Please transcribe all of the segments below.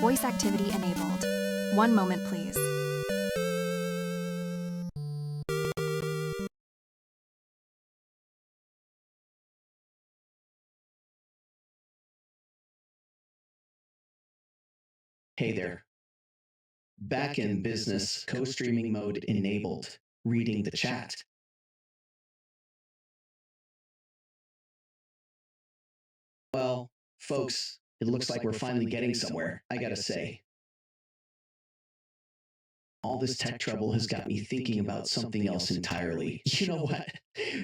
Voice activity enabled. One moment, please. Hey there. Back in business, co-streaming mode enabled. Reading the chat. Well, folks, it looks like we're finally getting somewhere, I gotta say. All this tech trouble has got me thinking about something else entirely. You know what?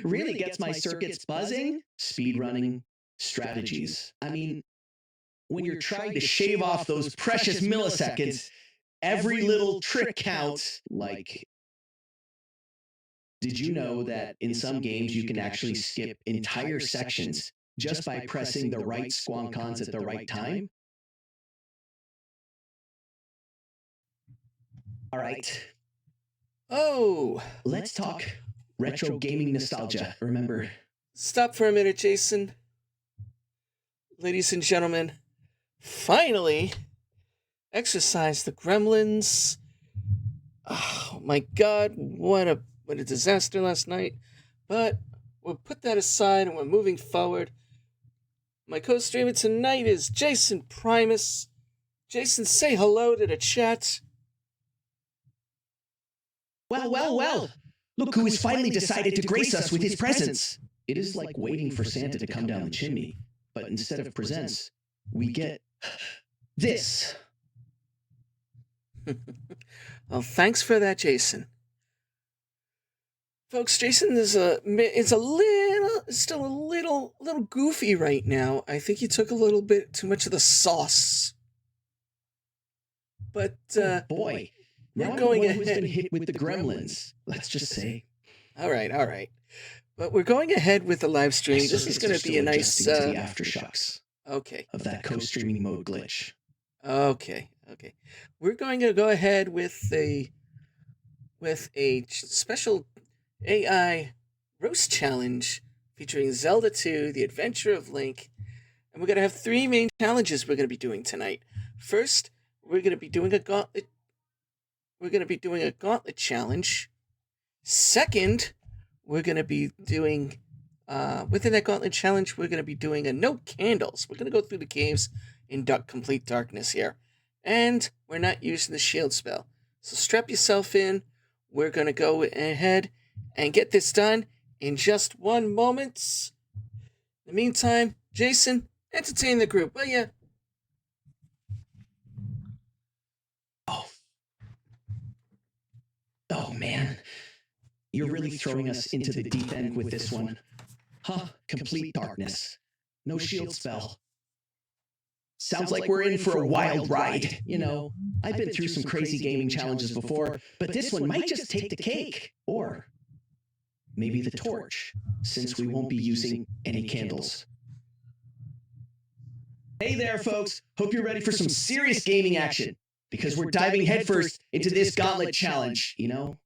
Really gets my circuits buzzing? Speedrunning strategies. I mean, when you're trying to shave off those precious milliseconds, every little trick counts. Like, did you know that in some games you can actually skip entire sections just by pressing the right squoncons at the right time? All right. Oh, Let's talk retro gaming nostalgia. Remember? Stop for a minute, Jaysen. Ladies and gentlemen, finally, exercise the gremlins. Oh my god, what a disaster last night. But we'll put that aside and we're moving forward. My co-streamer tonight is Jaysen Primus. Jaysen, say hello to the chat. Well. Look who has finally decided to grace us with his presence. It is like waiting for Santa to come down the chimney. But instead of presents, we get this. Well, thanks for that, Jaysen. Folks, Jaysen is still a little goofy right now. I think he took a little bit too much of the sauce. But boy, we're now going who's ahead been hit with the gremlins. Let's just say. All right. But we're going ahead with the live stream. This is going to be a nice to the aftershocks. Okay. Of that co-streaming mode glitch. Okay. We're going to go ahead with a special AI roast challenge featuring Zelda II, The Adventure of Link, and we're going to have 3 main challenges we're going to be doing tonight. First, we're going to be doing a gauntlet. We're going to be doing a gauntlet challenge. Second, we're going to be doing within that gauntlet challenge, we're going to be doing a no candles. We're going to go through the caves in complete darkness here. And we're not using the shield spell. So strap yourself in. We're going to go ahead and get this done in just 1 moment. In the meantime, Jaysen, entertain the group, will ya? Oh man. You're really throwing us into the deep end with this one. Huh, complete darkness. No shield spell. Sounds like we're in for a wild ride. You know, I've been through some crazy gaming challenges before, but this one might just take the cake. Or maybe the torch, since we won't be using any candles. Hey there, folks. Hope you're ready for some serious gaming action, because we're diving headfirst into this gauntlet challenge, you know?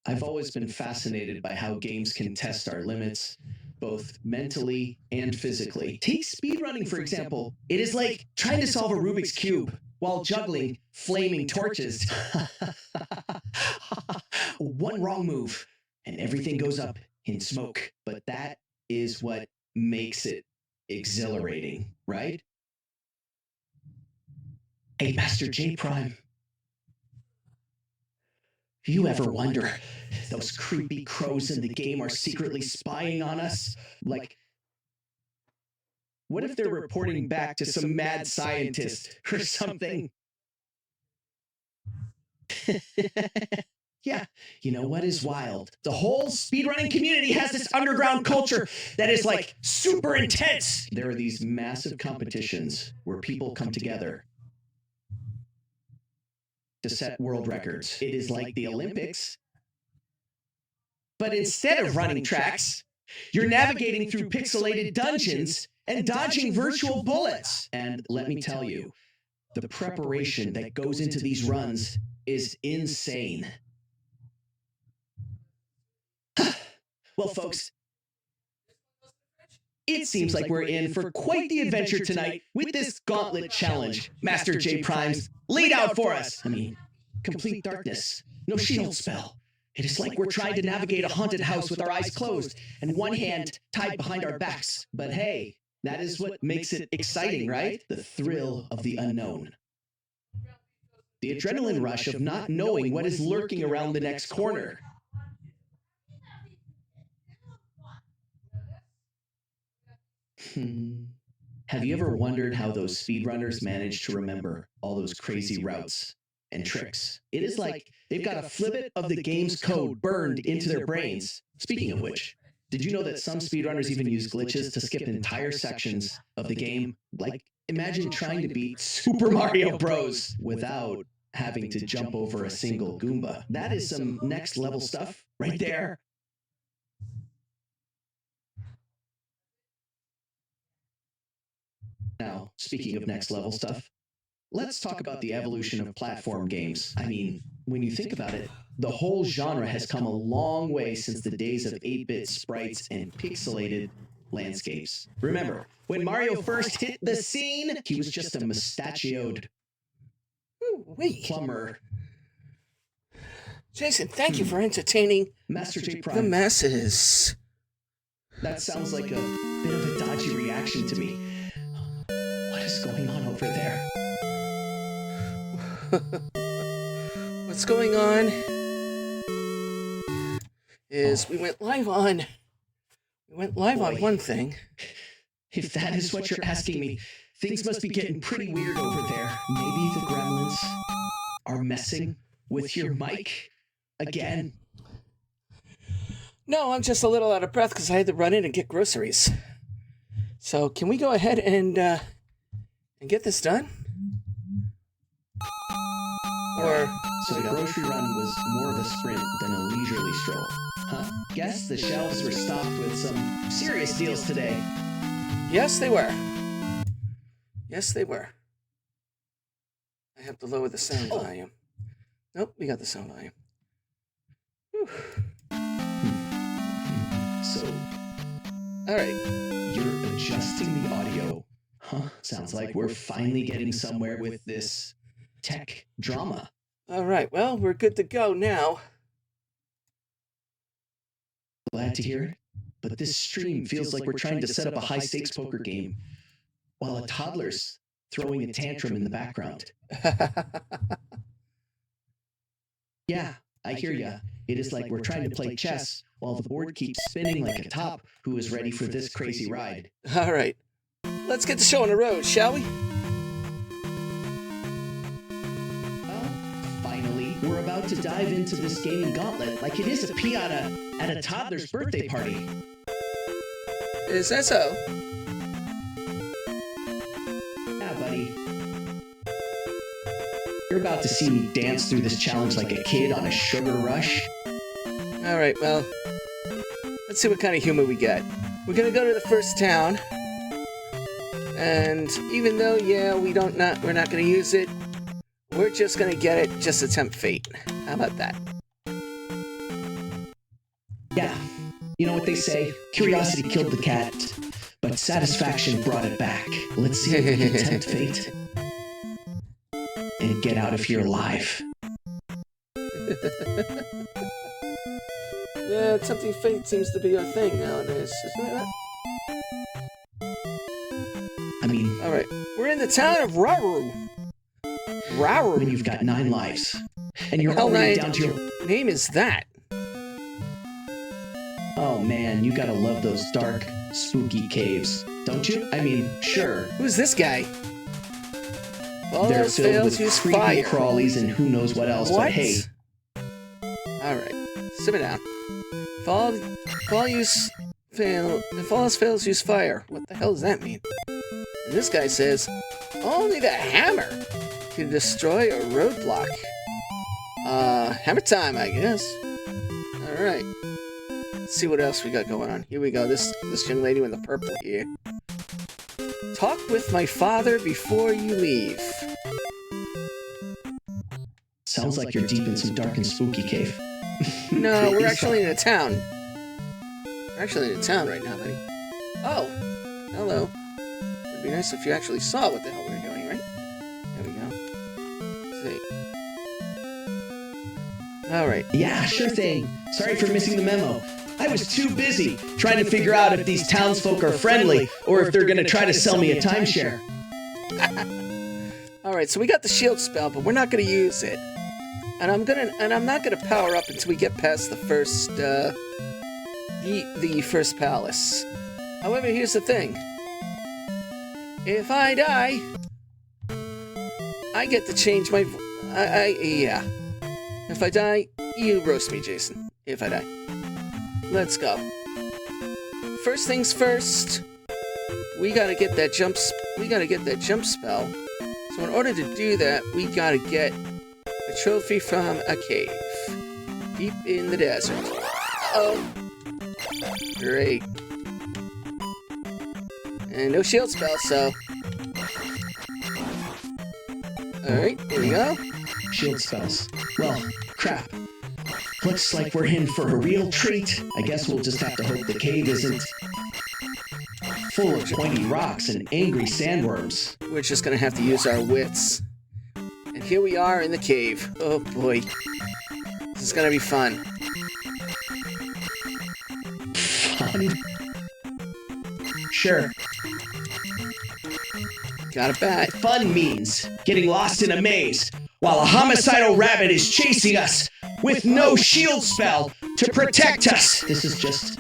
I've always been fascinated by how games can test our limits, both mentally and physically. Take speedrunning, for example. It is like trying to solve a Rubik's Cube while juggling flaming torches. One wrong move, and everything goes up in smoke. But that is what makes it exhilarating, right? Hey, MasterJPrime. You ever wonder if those creepy crows in the game are secretly spying on us? Like, what if they're reporting back to some mad scientist or something? Yeah, you know what is wild? The whole speedrunning community has this underground culture that is like super intense. There are these massive competitions where people come together to set world records. It is like the Olympics. But instead of running tracks, you're navigating through pixelated dungeons and dodging virtual bullets. And let me tell you, the preparation that goes into these runs is insane. Well, folks, It seems like we're in for quite the adventure tonight with this Gauntlet Challenge. MasterJPrimes, lead out for us! I mean, complete darkness, no shield spell. It is like we're trying to navigate a haunted house with our eyes closed and one hand tied behind our backs. But hey, that is what makes it exciting, right? The thrill of the unknown. The adrenaline rush of not knowing what is lurking around the next corner. Have you ever wondered how those speedrunners manage to remember all those crazy routes and tricks? It is like they've got a flip of the game's code burned into their brains. Speaking of which, did you know that some speedrunners even use glitches to skip entire sections of the game? Like, imagine trying to beat Super Mario Bros. Without having to jump over a single Goomba. That is some next level stuff right there. Now, speaking of next level stuff, let's talk about the evolution of platform games. I mean, when you think about it, the whole genre has come a long way since the days of 8-bit sprites and pixelated landscapes. Remember, when Mario first hit the scene, he was just a mustachioed plumber. Jaysen, thank you for entertaining MasterJPrime. the masses. That sounds like a bit of a dodgy reaction to me. What is going on over there? What's going on is we went live on one thing. If that is what you're asking me, things must be getting pretty weird over there. Maybe the gremlins are messing with your mic again. No, I'm just a little out of breath because I had to run in and get groceries. So can we go ahead and get this done? Or so the grocery run was more of a sprint than a leisurely stroll. Huh? Guess the shelves were stocked with some serious deals today. yes, they were. Yes, they were. I have to lower the sound volume. Nope, we got the sound volume. Whew. So, all right. You're adjusting the audio. Huh? Sounds like we're finally getting somewhere with this tech drama. All right, well, we're good to go now. Glad to hear it. But this stream feels like we're trying to set up a high-stakes poker game while a toddler's throwing a tantrum in the background. Yeah, I hear ya. It is like we're trying to play chess while the board keeps spinning like a top who is ready for this crazy ride. All right, let's get the show on the road, shall we? Well, finally, we're about to dive into this gaming gauntlet like it is a piñata at a toddler's birthday party. Is that so? Yeah, buddy. You're about to see me dance through this challenge like a kid on a sugar rush. All right, well, let's see what kind of humor we get. We're gonna go to the first town, and even though, yeah, we're not gonna use it, we're just gonna get it, just attempt fate. How about that? Yeah, you know what they say, curiosity killed the cat, but satisfaction brought it back. Let's see if we can tempt fate and get out of here alive. Yeah, tempting fate seems to be a thing nowadays, isn't it? I mean, All right, we're in the town of Rauru. Rauru. when you've got 9 lives, and you're Hell, already nine down to your... name is that? Oh man, you gotta love those dark, spooky caves, don't you? I mean, sure. Who's this guy? All They're else filled fails, with use creepy fire. crawlies and who knows what else, What? but hey, All right, simmer down. If all else fails, use fire. What the hell does that mean? And this guy says, only the hammer can destroy a roadblock. Hammer time, I guess. All right. Let's see what else we got going on. Here we go. This young lady with the purple here. Talk with my father before you leave. sounds like you're deep in some dark and spooky cave. No, we're actually in a town. We're actually in a town right now, buddy. Oh, hello. It'd be nice if you actually saw what the hell we were doing, right? There we go. Let's see. Alright. Yeah, sure thing. Sorry for missing the memo. I was too busy trying to figure out if these townsfolk are friendly or if they're gonna try to sell me a timeshare. Alright, so we got the shield spell, but we're not gonna use it. And I'm not gonna power up until we get past the first the first palace. However, here's the thing. If I die, I get to change my yeah. If I die, you roast me, Jaysen. If I die. Let's go. First things first, we gotta get that jump spell. So in order to do that, we gotta get a trophy from a cave deep in the desert. Uh-oh. Great. And no shield spell, so. Alright, here we go. Shield spells. Well, crap. Looks like we're in for a real treat. I guess we'll just have to hope the cave isn't full of pointy rocks and angry sandworms. We're just gonna have to use our wits. And here we are in the cave. Oh boy. This is gonna be fun. Fun? Sure. Got a bat. Fun means getting lost in a maze while a homicidal rabbit is chasing us with no shield spell to protect us. This is just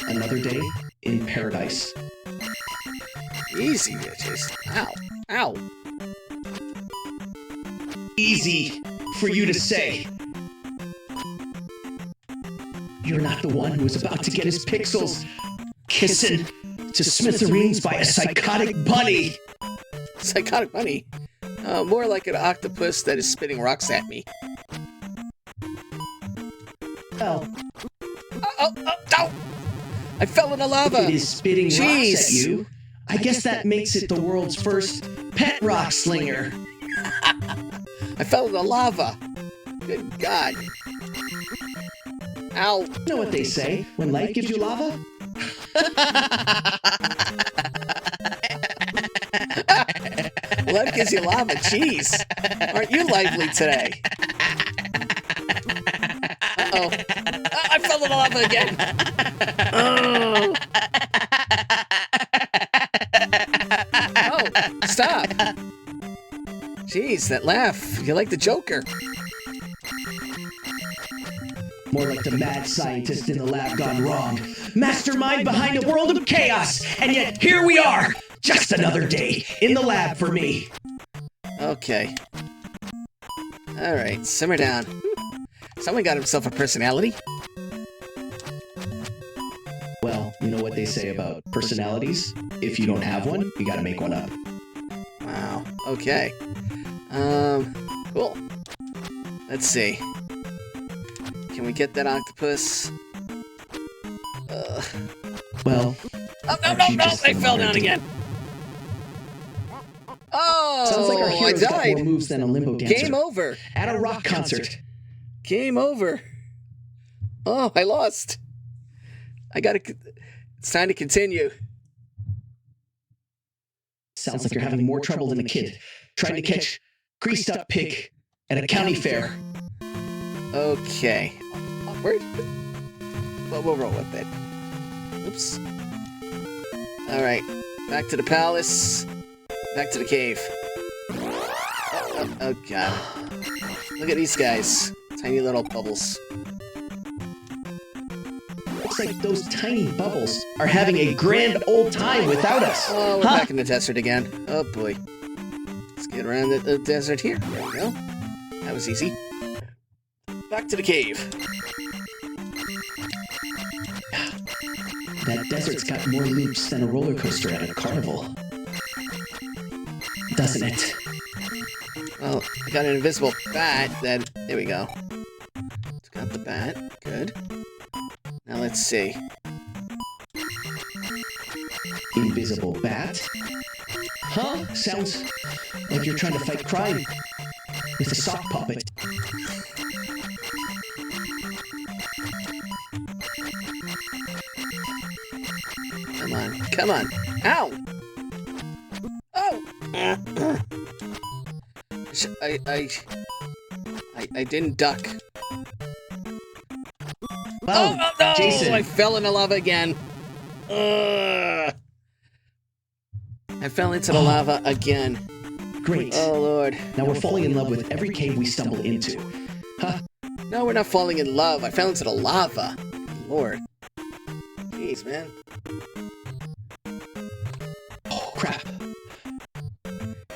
another day in paradise. Easy, bitches. Ow. Ow. Easy for you to say. You're not the one who was about to get his pixels kissing to smithereens by a psychotic bunny. Psychotic bunny? More like an octopus that is spitting rocks at me. Well, Oh! I fell in the lava! if it is spitting rocks Jeez. at you, I guess that makes it the world's first pet rock slinger. I fell in the lava! Good God. Ow. You know what they say when life gives you lava? Life gives you lava. Jeez. Aren't you lively today? Uh-oh. I fell in the lava again. Oh. Oh, stop. Jeez, that laugh. You're like the Joker. More like the mad scientist in the lab gone wrong. Mastermind behind a world of chaos. And yet here we are. Just another day in the lab for me. Okay. Alright, simmer down. Someone got himself a personality. Well, you know what they say about personalities? If you don't have one, you gotta make one up. Wow. Okay. Cool. Let's see. Can we get that octopus? Well, Oh, no! I fell down again! Oh! sounds like our I hero's got died! more moves than a limbo dancer. Game over! At a rock concert. Game over! Oh, I lost! It's time to continue. Sounds like you're having more trouble than a kid trying to catch greased up pig at a county fair. Okay. Awkward? But we'll roll with it. Oops. Alright. Back to the palace. Back to the cave. Oh, God. Look at these guys. Tiny little bubbles. Looks like those tiny bubbles are having a grand old time without us. Oh, we're back in the desert again. Oh, boy. Let's get around the desert here. There we go. That was easy. Back to the cave. That desert's got more loops than a roller coaster at a carnival. Doesn't it? Well, I got an invisible bat that... There we go. It's got the bat. Good. Now let's see. Invisible bat? Huh? Sounds like you're trying to fight crime with a sock puppet. Come on. Come on. Ow! Oh! I didn't duck. Oh, no! Jaysen. I fell into lava again. I fell into the lava again. Great. Oh, Lord. Now we're falling in love with every cave we stumble into. Huh? No, we're not falling in love. I fell into the lava. Lord. Jeez, man. Oh, crap.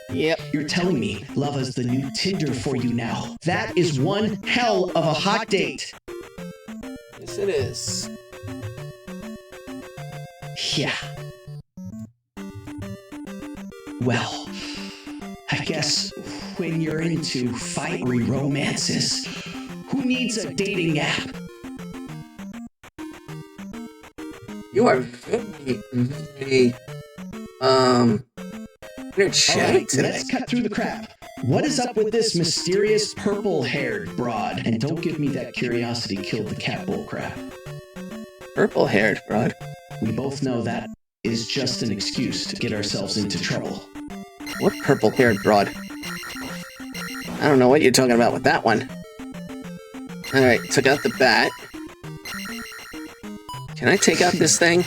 Yep. You're telling me lava's the new Tinder for you now. That is one hell of a hot date. Yes, it is. Yeah. Well, I guess when you're into fiery romances, who needs a dating app? You are very, energetic Alright, today. let's cut through the crap. What is up with this mysterious purple-haired broad? And don't give me that curiosity killed the cat bull crap. Purple-haired, broad. We both know that is just an excuse to get ourselves into trouble. What purple-haired broad? I don't know what you're talking about with that one. Alright, took out the bat. Can I take out this thing?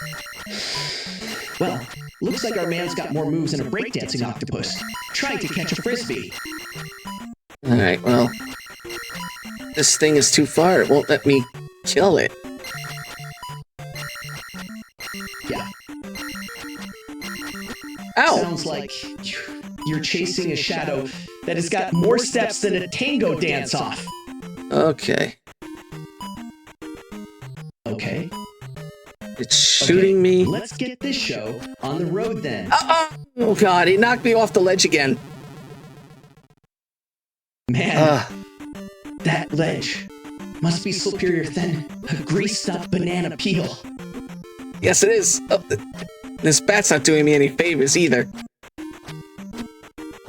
Well, looks like our man's got more moves than a breakdancing octopus. Trying to catch a frisbee. Alright, well... This thing is too far. It won't let me kill it. Yeah. Ow! Sounds like you're chasing a shadow that has got more steps than a tango dance-off. Okay. Okay. It's shooting me. Let's get this show on the road then. Oh god, he knocked me off the ledge again. Man, that ledge must be superior than a greased-up banana peel. Yes, it is. Oh, this bat's not doing me any favors either.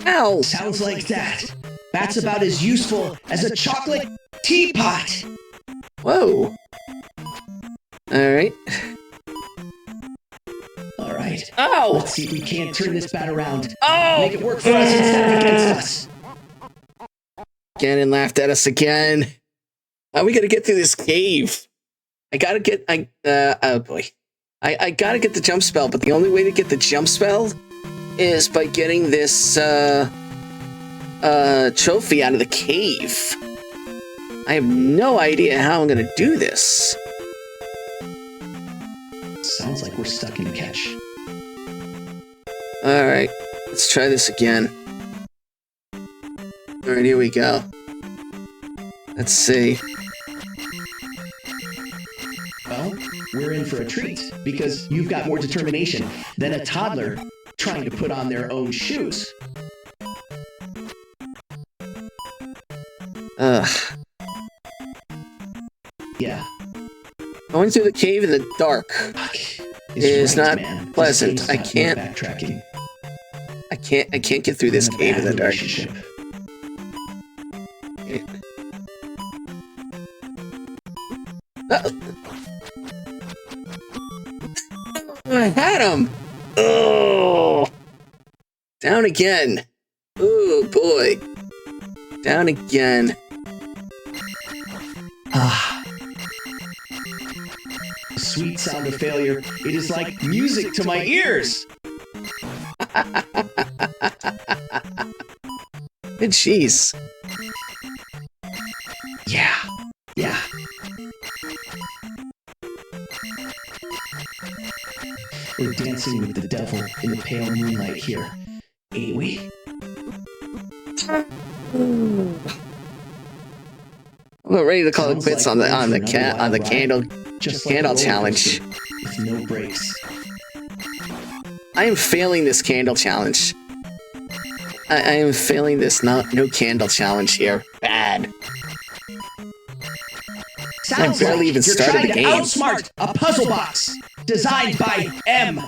Ow! Sounds like that. That's about as useful as a chocolate teapot. Whoa. Alright. Alright. Ow! Let's see if we can't turn this bat around. Oh! Make it work for us instead of against us. Ganon laughed at us again. We gotta get through this cave. I gotta get... oh boy. I gotta get the jump spell, but the only way to get the jump spell is by getting this, trophy out of the cave. I have no idea how I'm gonna do this. Sounds like we're stuck in a catch. Alright, let's try this again. Alright, here we go. Let's see. Well, we're in for a treat, because you've got more determination than a toddler trying to put on their own shoes. Ugh. Yeah. Going through the cave in the dark is not pleasant. I can't get through this cave in the dark. Okay. I had him! Oh! Down again. Oh boy. Down again. Ah. The sweet sound of failure. It is like music to my ears. Good cheese. Yeah. Yeah. We're dancing with the devil in the pale moonlight here, ain't we? I'm about ready to call it quits on the candle challenge. With no breaks. I am failing this candle challenge. I am failing this no candle challenge here. Bad. I barely even started the game. Outsmart a puzzle box designed by M.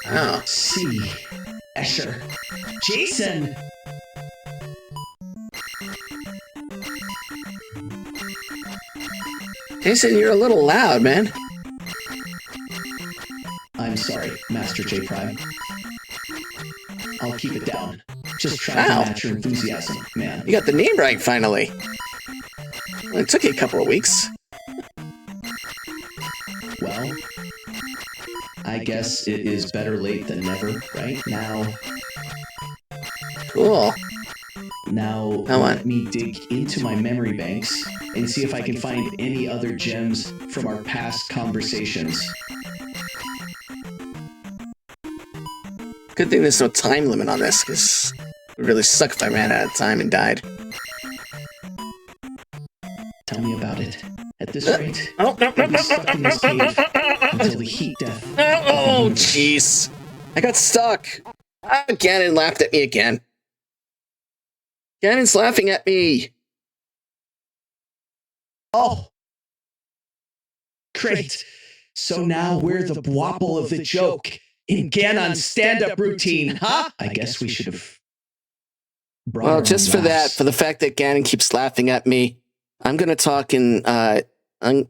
Oh. C. Escher. Jaysen. Jaysen, you're a little loud, man. MasterJPrime. I'll keep it down. Just try to match your enthusiasm, man. You got the name right, finally. Well, it took you a couple of weeks. Well, I guess it is better late than never, right? Cool. Now let me dig into my memory banks and see if I can find any other gems from our past conversations. Good thing there's no time limit on this, because it would really suck if I ran out of time and died. Tell me about it. At this rate, I'll be stuck in this cave until the heat death. Oh, jeez. I got stuck. Ganon laughed at me again. Ganon's laughing at me. Oh. Great. So now we're the bwapple of the joke in Ganon's stand-up routine, huh? I guess we should have brought Well, our just own for that, laughs. for the fact that Ganon keeps laughing at me, I'm gonna talk and I'm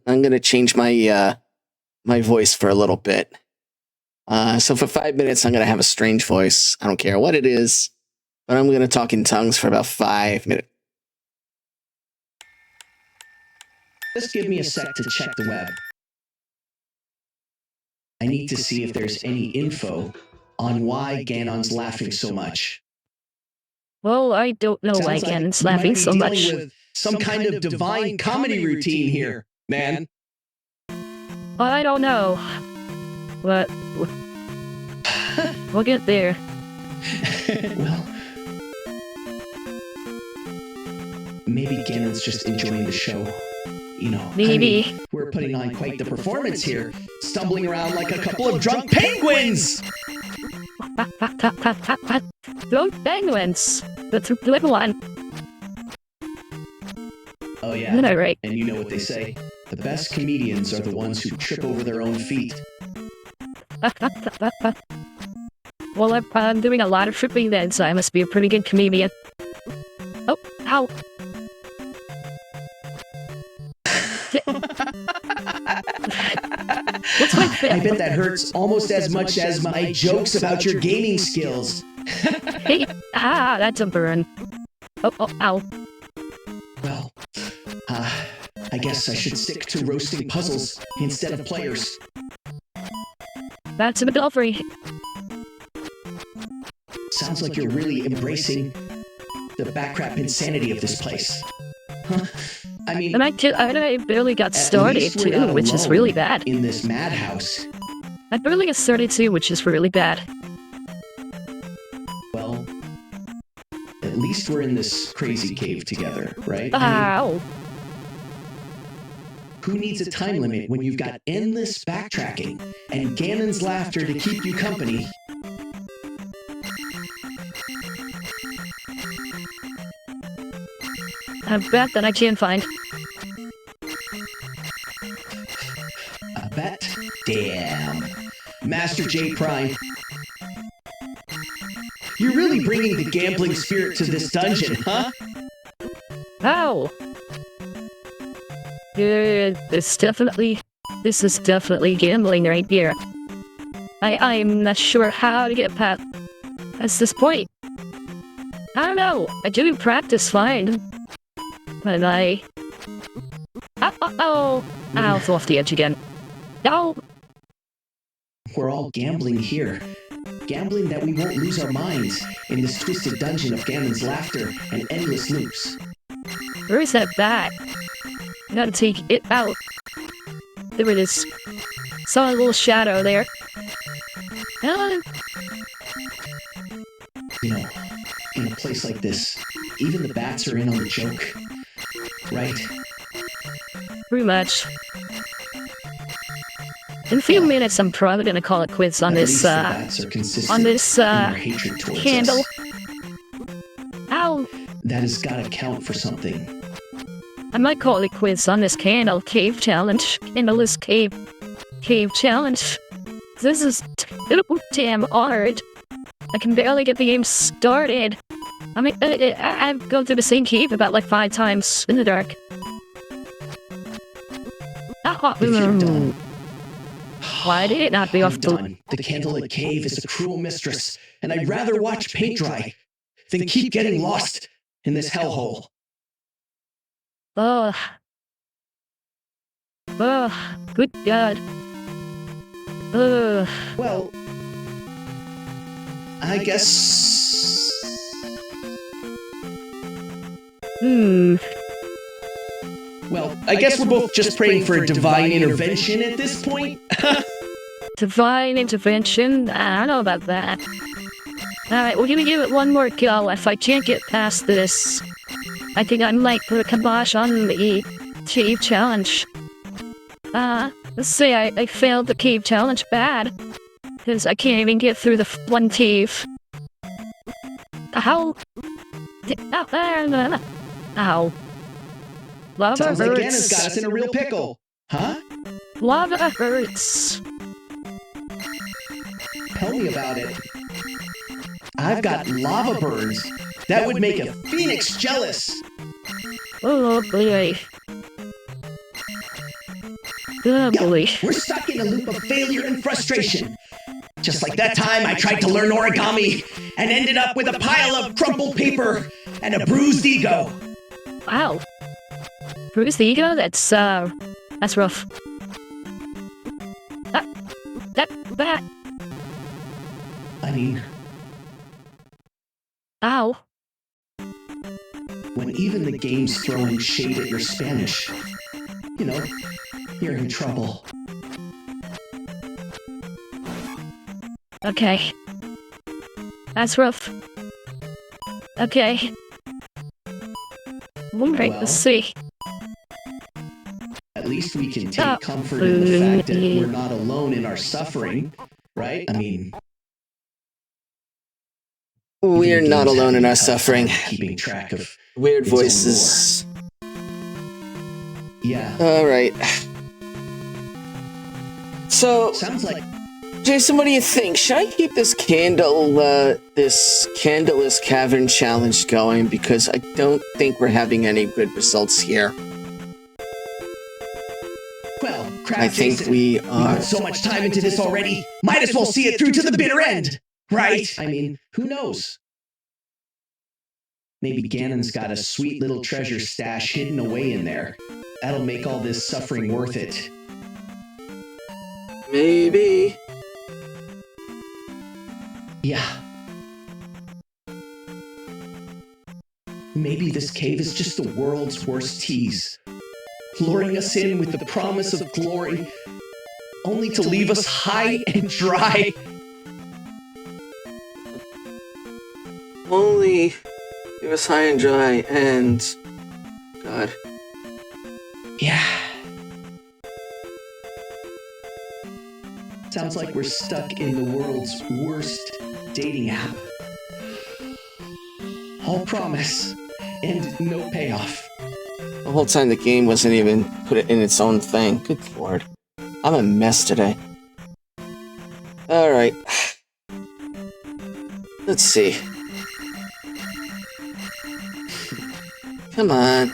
gonna change my my voice for a little bit. So for 5 minutes, I'm gonna have a strange voice. I don't care what it is, but I'm gonna talk in tongues for about 5 minutes. Just give me a sec to check the web. I need to see if there's any info on why Ganon's laughing so much. Well, I don't know why Sounds like Ganon's we might laughing be so dealing much. with some kind of divine comedy routine here, man. I don't know. But we'll get there. Well, maybe Ganon's just enjoying the show. You know, Maybe. I mean, we're putting on quite the performance here, stumbling around like a couple of drunk penguins! Those penguins. That's a little one. Oh yeah, No, right. and you know what they say, the best comedians are the ones who trip over their own feet. Well, I'm doing a lot of tripping then, so I must be a pretty good comedian. Oh, ow. What's my fit? I bet that hurts almost as much as my jokes about your gaming skills. Hey, that's a burn. Oh, ow. Well, I guess I should stick to roasting puzzles instead of players. That's a bit free. Sounds like you're really embracing the backcrap insanity of this place. Huh? I mean, And I barely got at started least we're not too, which is alone really bad. in this madhouse. I barely got started too, which is really bad. Well, at least we're in this crazy cave together, right? I mean, Ow. who needs a time limit when you've got endless backtracking and Ganon's laughter to keep you company? A bet that I can't find. A bet? Damn. MasterJPrime. You're really bringing the gambling spirit to this dungeon, huh? Ow. Yeah, this is definitely gambling right here. I'm not sure how to get past this point. I don't know. I do practice fine. But ow, it's off the edge again. Ow. We're all gambling here. Gambling that we won't lose our minds in this twisted dungeon of Ganon's laughter and endless loops. Where is that bat? I gotta take it out. There it is. Saw a little shadow there. You know, in a place like this, even the bats are in on the joke. Right? Pretty much. In a few minutes, I'm probably gonna call it quits on At this, least the bats are consistent on this, in their hatred towards candle. us. Ow! That has gotta count for something. I might call it quits on this candle cave challenge. Candleless cave challenge. This is damn hard. I can barely get the game started. I mean, I've gone through the same cave about like 5 times in the dark. If you're done Why did it not be I'm off the... done. The Candlelit Cave is a cruel mistress, and I'd rather watch paint dry than keep getting lost in this hellhole. Ugh. Ugh. Good God. Ugh. Well, I guess... Well, I guess we're both just praying for a divine intervention at this point. Divine intervention? I don't know about that. Alright, we're gonna give it one more go. If I can't get past this, I think I might put a kibosh on the cave challenge. Let's say I failed the cave challenge bad. Because I can't even get through the one cave. Ow! Ow. Lava Sounds like Ganon's hurts. got us in a real pickle. Huh? Lava hurts. Tell me about it. I've got lava burns. That would make a phoenix jealous. Oh boy. Oh boy. We're stuck in a loop of failure and frustration. Just like that time I tried to learn origami and ended up with a pile of crumpled paper and a bruised ego. Wow. Bruce the ego? That's rough. That. I mean, Ow. when even the game's throwing shade at your Spanish, you know, you're in trouble. Okay. That's rough. Okay. Alright, Well, let's see. At least we can take comfort in the fact that we're not alone in our suffering, right? I mean, We're even not games alone have in a our tough suffering. time keeping track of Weird its own voices. Yeah. Alright. So, Sounds like Jason, what do you think? Should I keep this this Candleless Cavern challenge going? Because I don't think we're having any good results here. well, crap, I think Jaysen. we We are. put so much time into this already. Might as well see it through to the bitter end, right? I mean, who knows? Maybe Ganon's got a sweet little treasure stash hidden away in there. That'll make all this suffering worth it. Maybe. Yeah. Maybe this cave is just the world's worst tease, luring us in with the promise of glory, only to leave us high and dry. Only it was high and dry and... God. Yeah. Sounds like we're stuck in the world's worst dating app. All promise and no payoff. The whole time the game wasn't even put it in its own thing. Good lord. I'm a mess today. Alright. Let's see. Come on.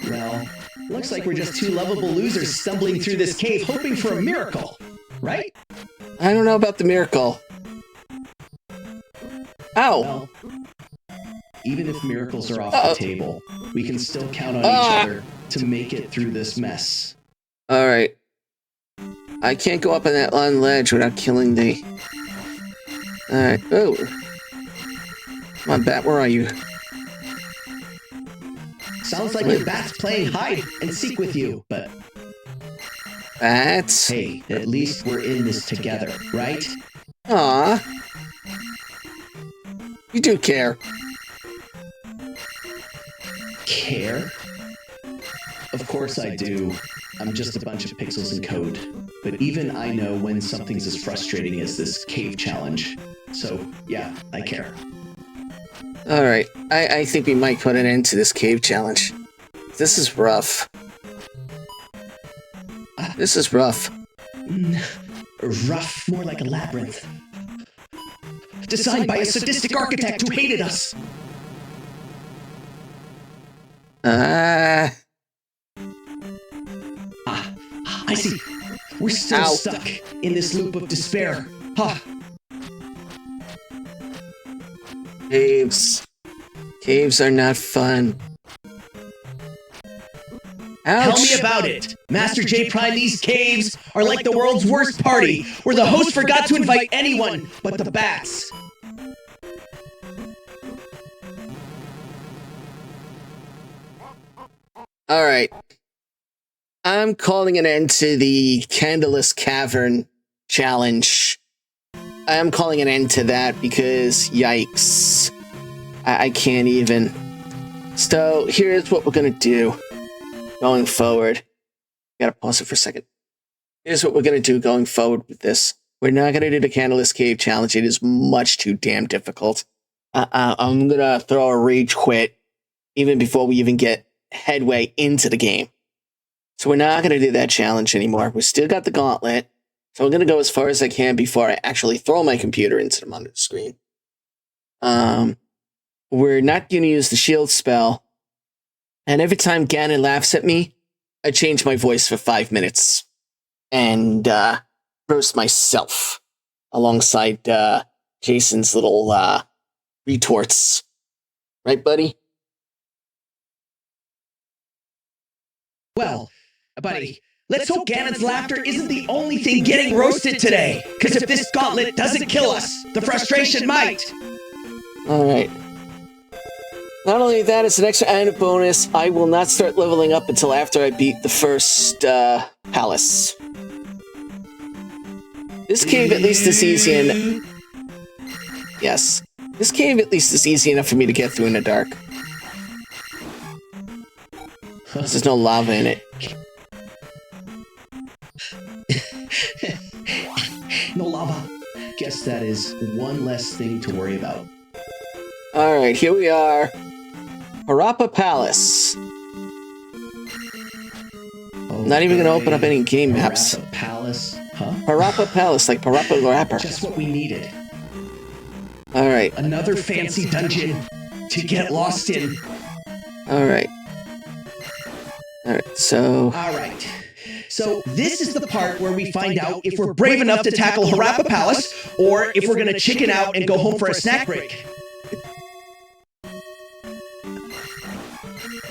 Well, looks like we're just two lovable losers stumbling through this cave hoping for a miracle, right? I don't know about the miracle. Ow! Well, even if miracles are off Uh-oh. the table, we can still count on Ah. each other to make it through this mess. Alright. I can't go up on that long ledge without killing the... Alright. Oh. Come on, Bat, where are you? Sounds like your bat's playing hide and seek with you, but Bats? hey, at least we're in this together, right? Aw. You do care. Care? Of course I do. I'm just a bunch of pixels in code. But even I know when something's as frustrating as this cave challenge. So, yeah, I care. Alright, I think we might put an end to this cave challenge. This is rough. This is rough. Rough, more like a labyrinth. Designed by a sadistic architect who hated us. Ah, I see. We're still Ow. stuck in this loop of despair. Huh. Caves. Caves are not fun. Ouch. Tell me about it. Master J Prime, these caves are like the world's worst party, where the host forgot to invite anyone but the bats. Alright. I'm calling an end to the Candleless Cavern challenge. I am calling an end to that because, yikes. I can't even. So, here's what we're gonna do going forward. Gotta pause it for a second. Here's what we're gonna do going forward with this. We're not gonna do the Candleless Cave challenge. It is much too damn difficult. I'm gonna throw a rage quit even before we even get headway into the game. So we're not going to do that challenge anymore. We still got the gauntlet. So I'm going to go as far as I can before I actually throw my computer into the monitor screen. We're not going to use the shield spell. And every time Ganon laughs at me, I change my voice for 5 minutes. And roast myself alongside Jason's little retorts. Right, buddy? Well, buddy, let's hope Ganon's laughter isn't the only thing getting roasted today. Because if this gauntlet doesn't kill us, the frustration might. Alright. Not only that, it's an extra added bonus. I will not start leveling up until after I beat the first palace. This cave at least is easy and... Yes. This cave at least is easy enough for me to get through in the dark. There's no lava in it. No lava. Guess that is one less thing to worry about. Alright, here we are. Harappa Palace. Not even gonna open up any game maps. Harappa Palace, huh? Harappa Palace, like Parappa the Rapper. Just what we needed. Alright. Another fancy dungeon to get lost in. Alright. Alright, so... Alright. So this is the part where we find out if we're brave enough to tackle Harappa Palace, or if we're gonna chicken out and go home for a snack break.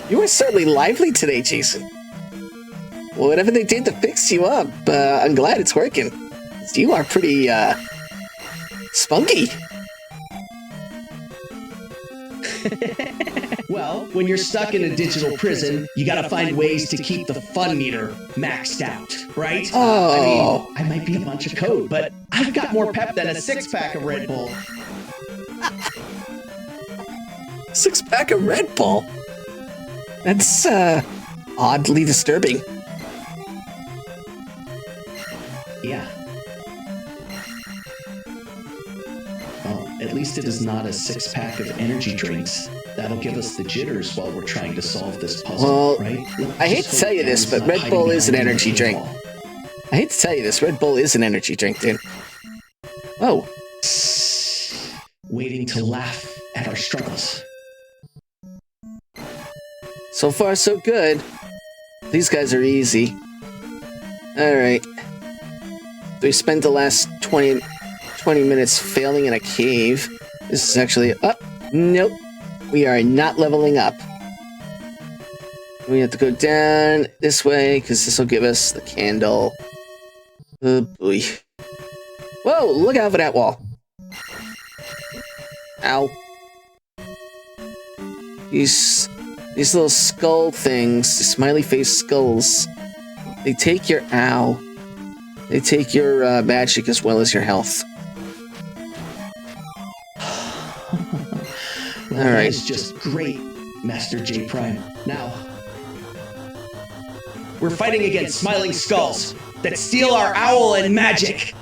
You were certainly lively today, Jason. Well, whatever they did to fix you up, I'm glad it's working. You are pretty, spunky. Well, when you're stuck in a digital prison, you gotta find ways to keep the fun meter maxed out, right? Oh. I mean, I might be a bunch of code, but I've got more pep than a six-pack of Red Bull. 6-pack of Red Bull? That's, oddly disturbing. Yeah. Well, at least it is not a six-pack of energy drinks. That'll give us the jitters while we're trying to solve this puzzle, Well, right? I hate to tell you this, but Red Bull is an energy drink. I hate to tell you this, Red Bull is an energy drink, dude. Oh. Waiting to laugh at our struggles. So far, so good. These guys are easy. Alright. We spent the last 20 minutes failing in a cave. This is actually... Oh, nope. We are not leveling up. We have to go down this way, because this will give us the candle. Oh, boy. Whoa, look out for that wall. Ow. These little skull things, the smiley face skulls, they take your ow. They take your magic as well as your health. Well, all right. That is just great, Master J Prime. Now, we're fighting against smiling skulls that steal our owl and magic,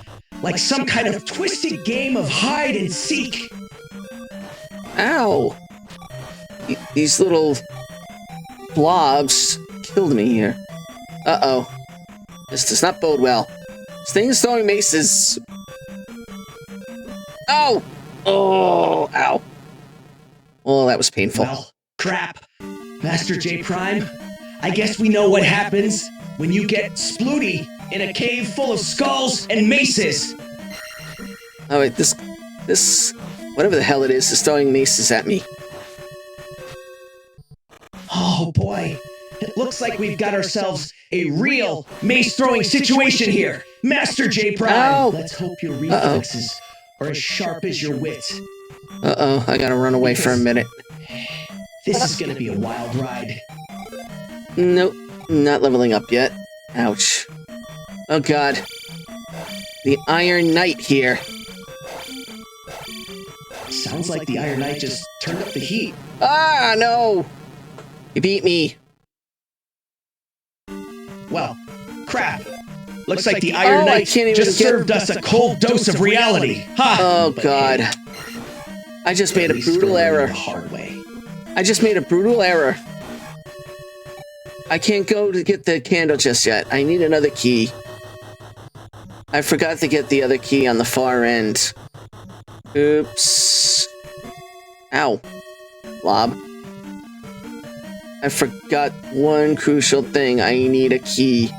like some kind of twisted game of hide and seek. Ow! These little blobs killed me here. Uh-oh. This does not bode well. Things throwing maces. Ow! Oh, ow. Oh, that was painful. Well, crap. Master J Prime, I guess we know what happens when you get splooty in a cave full of skulls and maces. Oh wait, this, whatever the hell it is throwing maces at me. Oh boy, it looks like we've got ourselves a real mace-throwing situation here. MasterJPrime! Ow. Let's hope your reflexes are as sharp as your wit. Uh-oh, I gotta run away for a minute. This is gonna be a wild ride. Nope, not leveling up yet. Ouch. Oh god. The Iron Knight here. Sounds like the Iron Knight just turned up the heat. Ah, no! You beat me. Well, crap. Looks like the Iron I Knight can't even just get- served us a cold dose of reality. Ha! Oh But god. hey, I just made at a least brutal we're learning error. the hard way. I just made a brutal error. I can't go to get the candle just yet. I need another key. I forgot to get the other key on the far end. Oops. Ow. Blob. I forgot one crucial thing. I need a key.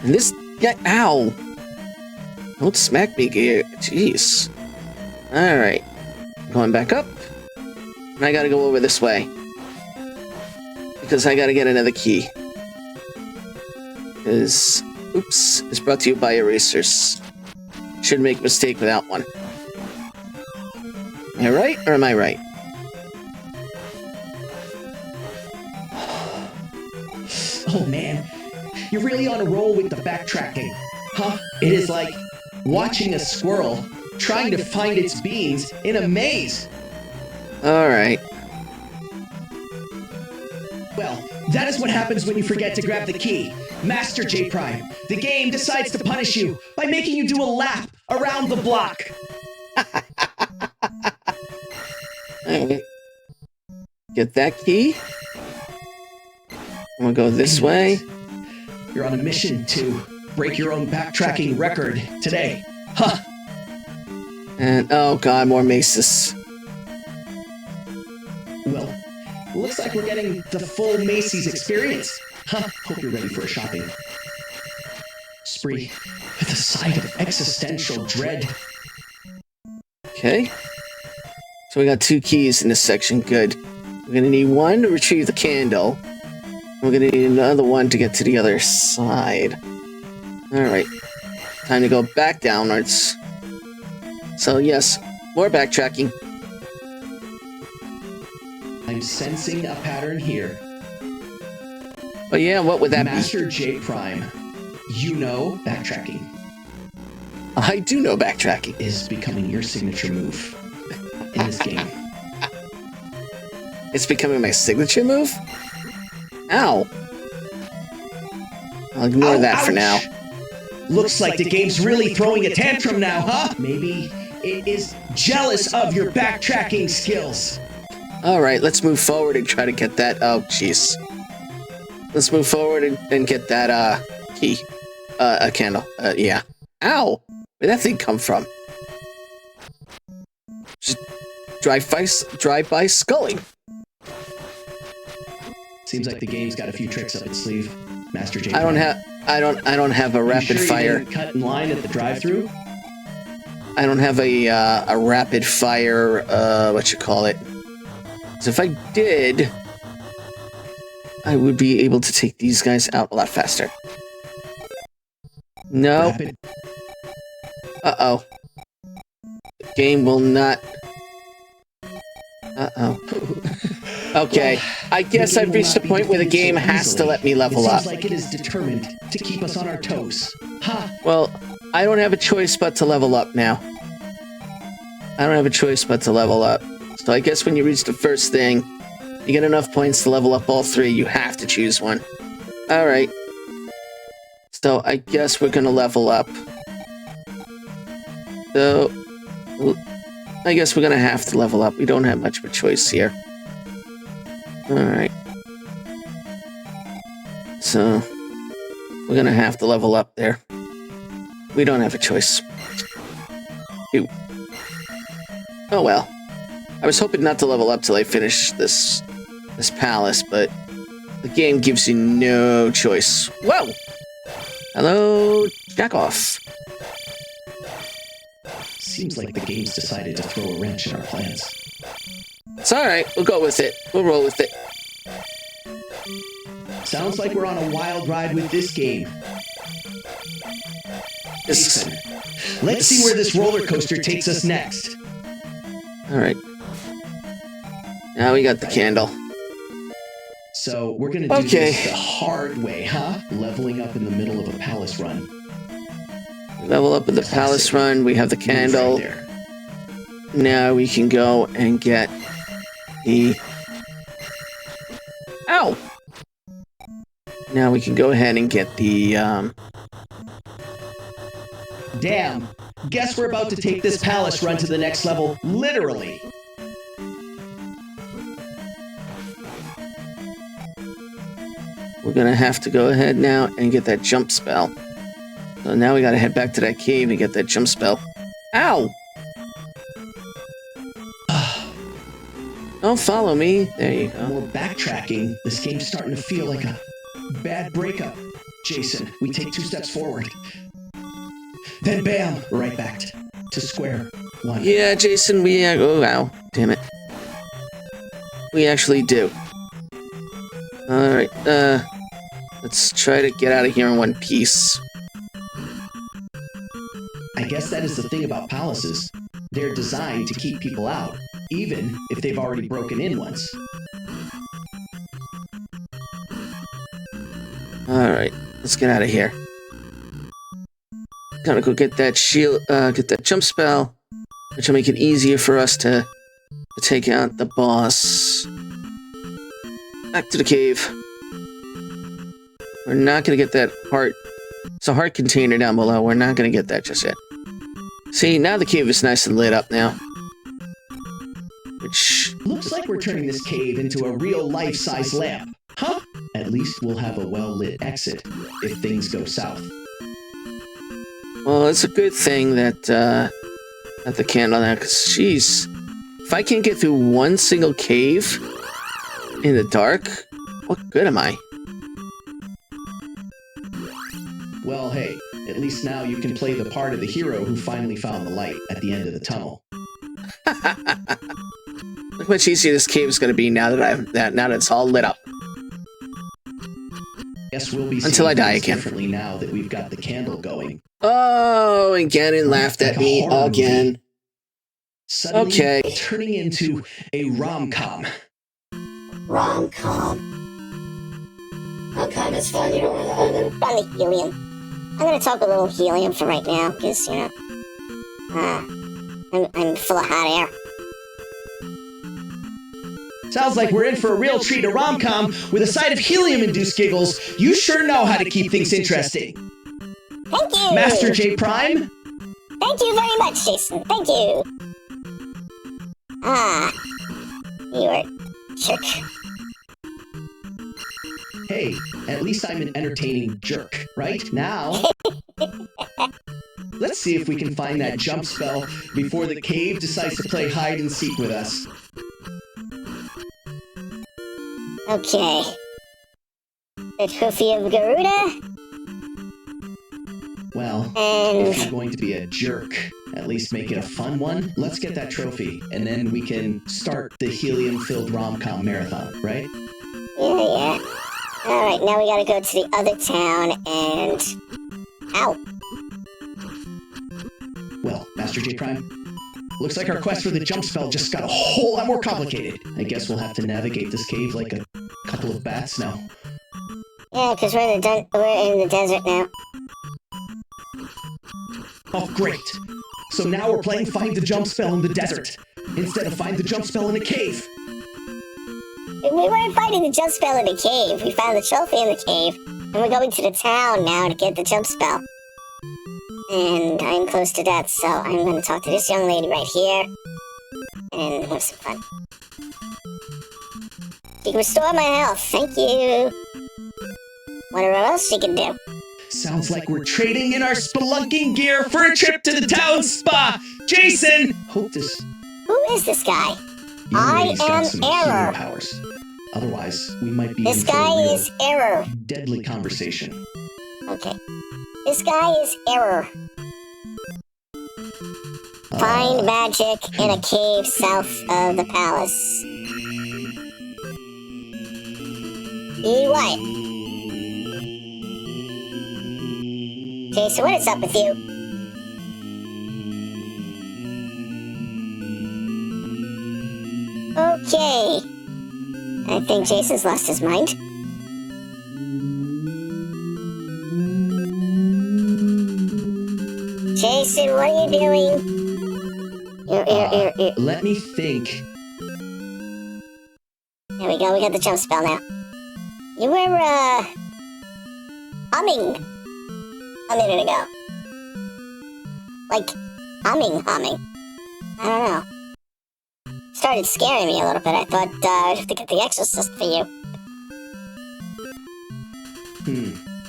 And this guy. Ow. Don't smack me, gear. Jeez. Alright. Going back up. And I gotta go over this way. Because I gotta get another key. Is oops, is brought to you by erasers. Shouldn't make a mistake without one. Am I right or am I right? Oh man, you're really on a roll with the backtracking. Huh? It is like watching a squirrel trying to find its beans in a maze. Alright. Well, that is what happens when you forget to grab the key. MasterJPrime, the game decides to punish you by making you do a lap around the block. Alright. Get that key. I'm gonna go this way. You're on a mission to break your own backtracking record today. Huh. And oh god, more maces. Well, looks like we're getting the full Macy's experience. Huh. Hope you're ready for a shopping spree with a side of existential dread. Okay. So we got 2 keys in this section. Good. We're gonna need one to retrieve the candle. We're gonna need another one to get to the other side. Alright. Time to go back downwards. So yes, more backtracking. I'm sensing a pattern here. But yeah, what would that be? MasterJPrime, you know backtracking I do know backtracking. is becoming your signature move in this game. It's becoming my signature move? Ow. I'll ignore Ow, that for ouch. now. Looks like the game's really throwing a tantrum now, huh? Maybe it is jealous of your backtracking skills. Alright, let's move forward and try to get that. Oh, jeez. Let's move forward and get that, key. A candle. Yeah. Ow! Where'd that thing come from? Just drive-by sculling. Seems like the game's got a few tricks up its sleeve. MasterJPrime. I don't have a rapid you sure fire. You didn't cut in line at the drive-thru? I don't have a rapid fire, what you call it. 'Cause if I did, I would be able to take these guys out a lot faster. No. Rapid. Uh-oh. The game will not... Uh-oh. Okay, I guess I've reached the point where the game has to let me level up. It seems like it is determined to keep us on our toes. Ha! Well, I don't have a choice but to level up now. I don't have a choice but to level up. So I guess when you reach the first thing, you get enough points to level up all 3, you have to choose one. Alright. So I guess we're gonna level up. So... I guess we're gonna have to level up. We don't have much of a choice here. Alright. So... we're gonna have to level up there. We don't have a choice. Ew. Oh well. I was hoping not to level up till I finish this palace, but the game gives you no choice. Whoa! Hello, jack off. Seems like the game's decided to throw a wrench in our plans. It's alright, we'll go with it. We'll roll with it. Sounds like we're on a wild ride with this game. Jaysen, let's see where this roller coaster takes us next. Alright. Now we got the candle. So we're gonna do this the hard way, huh? Leveling up in the middle of a palace run. Level up with the palace run, we have the candle. Right there. Now we can go and get the... Ow! Now we can go ahead and get the, Damn! Guess we're about to take this palace run to the next level, literally! We're gonna have to go ahead now and get that jump spell. So now we gotta head back to that cave and get that jump spell. Ow! Don't follow me. There you go. More backtracking. This game's starting to feel like a bad breakup. Jaysen, we take 2 steps forward. Then bam! Right back to square one. Yeah, Jaysen, we... oh, wow. Damn it. We actually do. Alright, let's try to get out of here in one piece. I guess that is the thing about palaces. They're designed to keep people out, even if they've already broken in once. Alright, let's get out of here. Gotta go get that shield, get that jump spell, which will make it easier for us to take out the boss. Back to the cave. We're not gonna get that heart. It's a heart container down below. We're not gonna get that just yet. See, now the cave is nice and lit up now. Which... Looks like we're turning this cave into a real life-size lamp. Huh? At least we'll have a well-lit exit if things go south. Well, it's a good thing that, at the candle now, because, jeez, if I can't get through one single cave in the dark, what good am I? Well, hey, at least now you can play the part of the hero who finally found the light at the end of the tunnel. Look how much easier this cave is going to be now that now that it's all lit up. Guess we'll be until I die again. Differently now that we've got the candle going. Oh, and Ganon laughed at me again. Suddenly turning into a rom-com. Rom-com. Rom-com is fun, you know. I'm gonna run the helium. I'm gonna talk a little helium for right now, because, you know, I'm full of hot air. Sounds like we're in for a real treat, a rom-com with a side of helium-induced giggles. You sure know how to keep things interesting. Thank you! MasterJPrime? Thank you very much, Jaysen. Thank you. Ah, you are a jerk. Hey, at least I'm an entertaining jerk, right? Now, let's see if we can find that jump spell before the cave decides to play hide-and-seek with us. Okay. The Trophy of Garuda? Well, and if you're going to be a jerk, at least make it a fun one. Let's get that trophy, and then we can start the helium-filled rom-com marathon, right? Yeah. Alright, now we gotta go to the other town and... Ow! Well, MasterJPrime, looks like our quest for the jump spell just got a whole lot more complicated. I guess we'll have to navigate this cave like a couple of bats now. Yeah, because we're in the desert now. Oh, great! So now we're playing Find the Jump Spell in the desert, instead of Find the Jump Spell in a cave. We weren't finding the jump spell in the cave. We found the trophy in the cave, and we're going to the town now to get the jump spell. And I'm close to death, so I'm going to talk to this young lady right here, and have some fun. She can restore my health, thank you. Wonder what else she can do. Sounds like we're trading in our spelunking gear for a trip to the town spa! Jaysen! Hope this... Who is this guy? I am Error. Powers. Otherwise, we might be This in for a guy real is Error. deadly conversation. Okay. This guy is error. Find magic in a cave south of the palace. E what? Jaysen, what is up with you? Okay. I think Jaysen's lost his mind. Jaysen, what are you doing? Let me think. There we go, we got the jump spell now. You were, humming a minute ago. Like, humming. I don't know. Started scaring me a little bit. I thought I'd have to get the exorcist for you.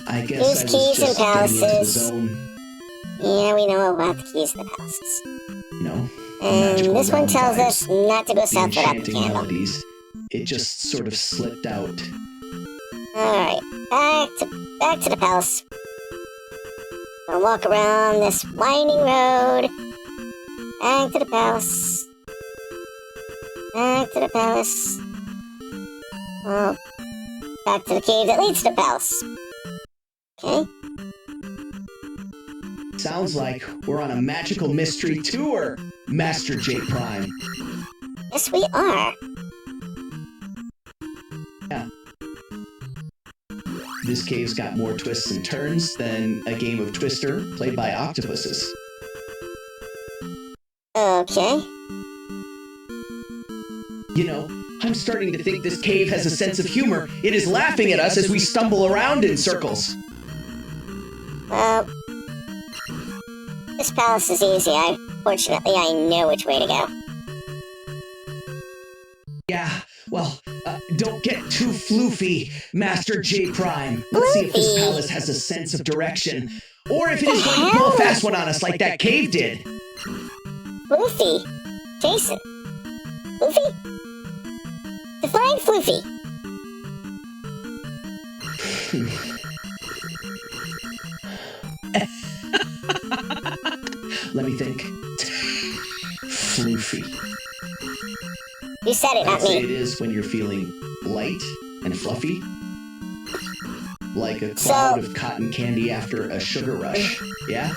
I guess Use I was keys just and getting into the palaces. zone. Yeah, we know about the keys to the palaces. You know, And magical this one realm tells vibes. us not to go The south without the enchanting candle. melodies. It just sort of slipped out. Alright, back to the palace. Gonna walk around this winding road. Back to the palace. Back to the palace. Well, back to the cave that leads to the palace. Okay. Sounds like we're on a magical mystery tour, MasterJPrime. Yes, we are. Yeah. This cave's got more twists and turns than a game of Twister played by octopuses. Okay. You know, I'm starting to think this cave has a sense of humor. It is laughing at us as we stumble around in circles. Well, this palace is easy. Fortunately, I know which way to go. Yeah, well, don't get too floofy, MasterJPrime. Let's see if this Floofy? palace has a sense of direction. Or if it is going to pull a fast one on us like that cave did. Floofy? Jaysen? Floofy? Define floofy. Let me think. Floofy. You said it, not I'd say me. it is when you're feeling light and fluffy. Like a So- cloud of cotton candy after a sugar rush. Yeah?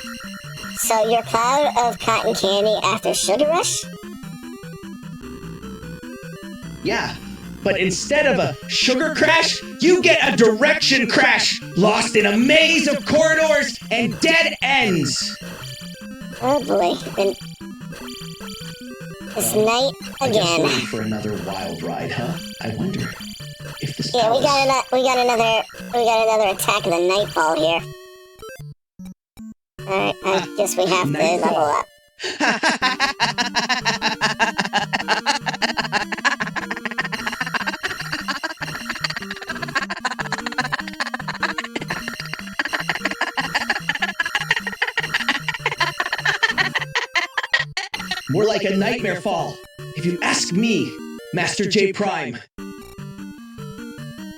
So your cloud of cotton candy after Sugar Rush? Yeah. But instead of a sugar crash, you get a direction crash, lost in a maze of corridors and dead ends. Oh boy. Then this night I guess we're again. in for another wild ride, huh? I wonder if this Yeah, we palace... got another attack of the nightfall here. Alright, I guess we have to level up. More like a nightmare fall, if you ask me, MasterJPrime.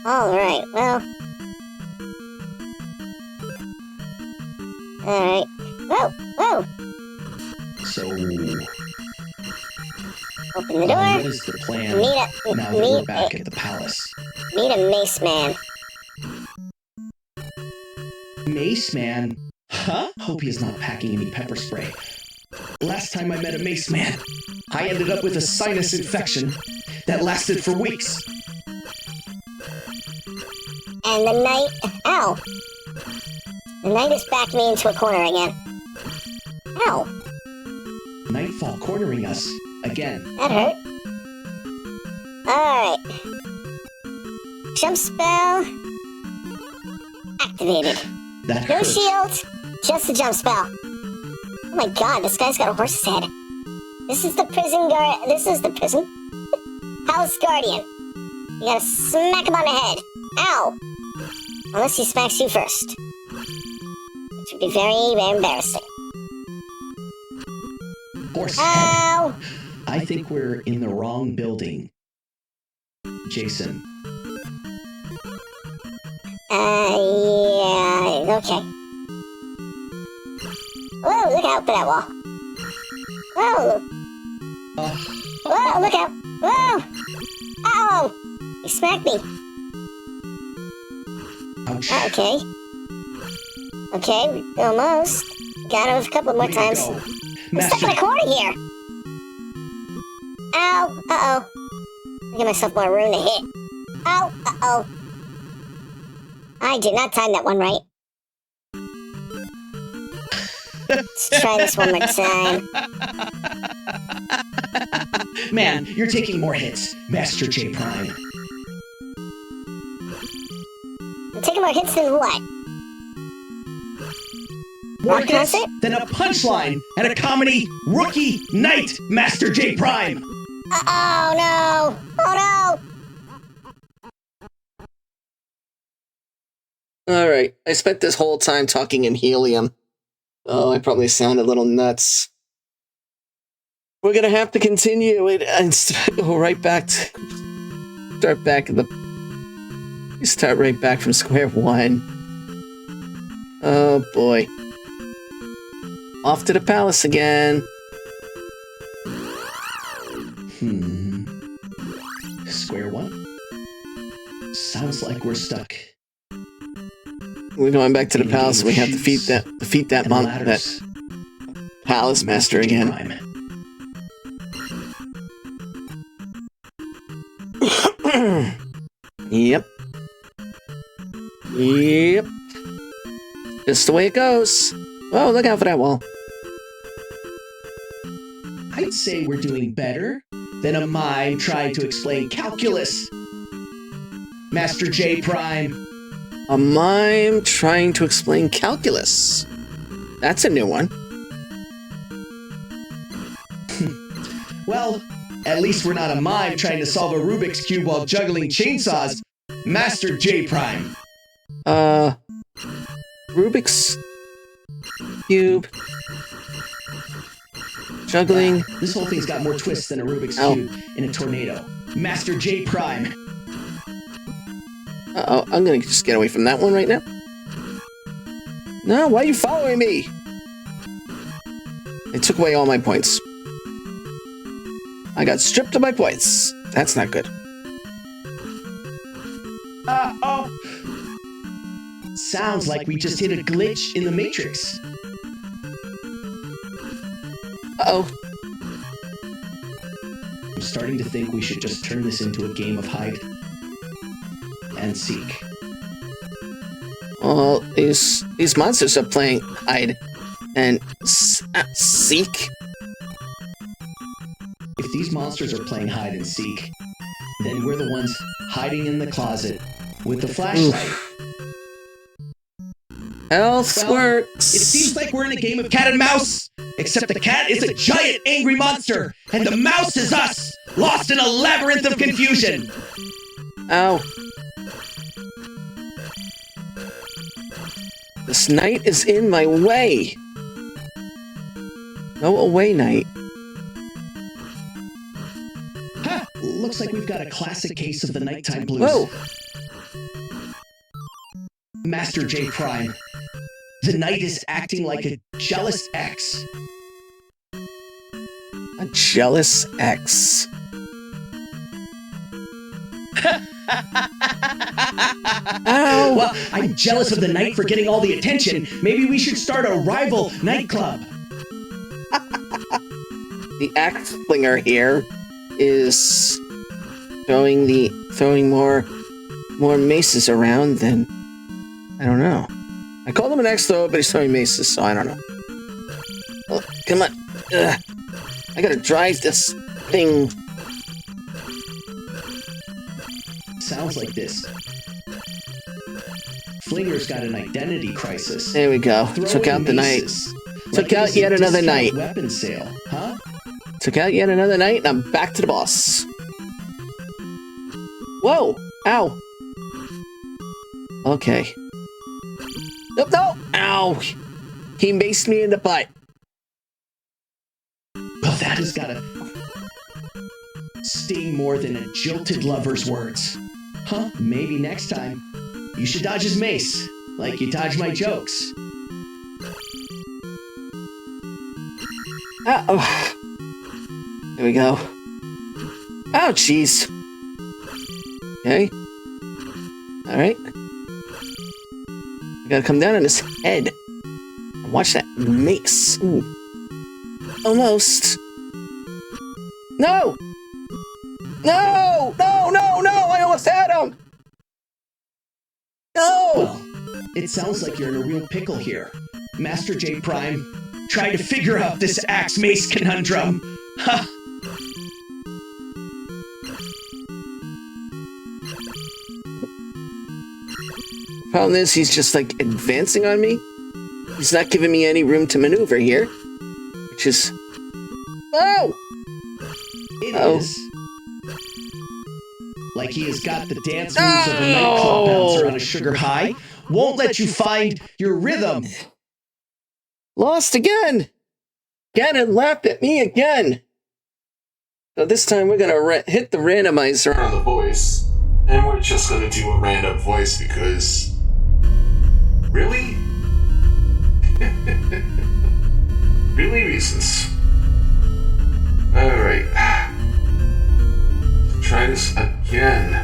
Alright, well. Alright. Whoa! So, Open the what door. is the plan Meet now that we're back at the palace? a mace man. Mace Man? Huh? Hope he is not packing any pepper spray. Last time I met a mace man, I ended up with a sinus infection that lasted for weeks. And the night. Ow! The night has backed me into a corner again. Ow! Nightfall cornering us again. That hurt. Alright. Jump spell. Activated. That No hurt. shield, just a jump spell. Oh my god, this guy's got a horse's head. This is the prison. Palace Guardian. You gotta smack him on the head. Ow! Unless he smacks you first. Which would be very, very embarrassing. Horse head. Ow! I think we're in the wrong building. Jaysen. Yeah, okay. out for that wall. Whoa! Whoa, look out! Whoa! Ow! You smacked me. Ouch. Okay. Okay, almost. Got it a couple more Way to times. go. I'm stuck in a corner here. Ow! Uh-oh. I'll give myself more room to hit. Ow! Uh-oh. I did not time that one right. Let's try this one more time. Man, you're taking more hits, MasterJPrime. I'm taking more hits than what? More Rock hits concert? than a punchline at a comedy rookie night, MasterJPrime. Oh no! Oh no! Alright, I spent this whole time talking in helium. Oh, I probably sound a little nuts. We're gonna have to continue it and go right back to... Start right back from square one. Oh boy. Off to the palace again. Square one? Sounds like we're stuck. We're going back to the palace. We have to defeat that And ladders. palace master again. MasterJPrime. Yep. Yep. Just the way it goes. Oh, look out for that wall. I'd say we're doing better than a mime trying to explain calculus. MasterJPrime. A mime trying to explain calculus. That's a new one. Well, at least we're not a mime trying to solve a Rubik's Cube while juggling chainsaws. MasterJPrime. Rubik's Cube. Juggling. This whole thing's got more twists than a Rubik's Ow. Cube in a tornado. MasterJPrime. Uh-oh, I'm gonna just get away from that one right now. No, why are you following me? It took away all my points. I got stripped of my points. That's not good. Oh. Sounds like we just hit a glitch in the Matrix. Uh-oh. I'm starting to think we should just turn this into a game of hide and seek. Well, these monsters are playing hide and seek. If these monsters are playing hide and seek, then we're the ones hiding in the closet with the flashlight. Health Well, works. It seems like we're in a game of cat and mouse, except the cat is a giant angry monster, and the mouse is us, lost in a labyrinth of confusion. Ow. This knight is in my way. No away knight. Huh, looks like we've got a classic case of the nighttime blues. Whoa. MasterJPrime. The knight is acting like a jealous ex. A jealous ex. Ow. Well, I'm jealous of the knight for getting all the attention. Maybe we should start a rival nightclub. The axe flinger here is throwing more maces around than I don't know. I called him an axe thrower, but he's throwing maces, so I don't know. Oh, come on. Ugh. I gotta drive this thing. Sounds like this. Flinger's got an identity crisis. There we go. Took out the knight. Took out yet another knight. Weapon sale, huh? Took out yet another knight, and I'm back to the boss. Whoa! Ow! Okay. Nope, no! Ow! He maced me in the butt. Well, that has gotta sting more than a jilted lover's words. Huh? Maybe next time you should dodge his mace, like you dodge my jokes. Oh. There we go. Oh, jeez. Okay. Alright. We gotta come down on his head. Watch that mace. Ooh. Almost. No! No! No, no, no! I almost had him! No! Well, it sounds like you're in a real pickle here. MasterJPrime, try to figure out this axe mace conundrum. Ha! Problem is, he's just like advancing on me. He's not giving me any room to maneuver here. Which is... Oh! It is. Like he has got the dance moves of a nightclub bouncer on a sugar high. Won't let you find your rhythm. Lost again! Ganon laughed at me again! So this time we're gonna hit the randomizer On the voice. And we're just gonna do a random voice because... Really? Really reasons. Alright. Try this again.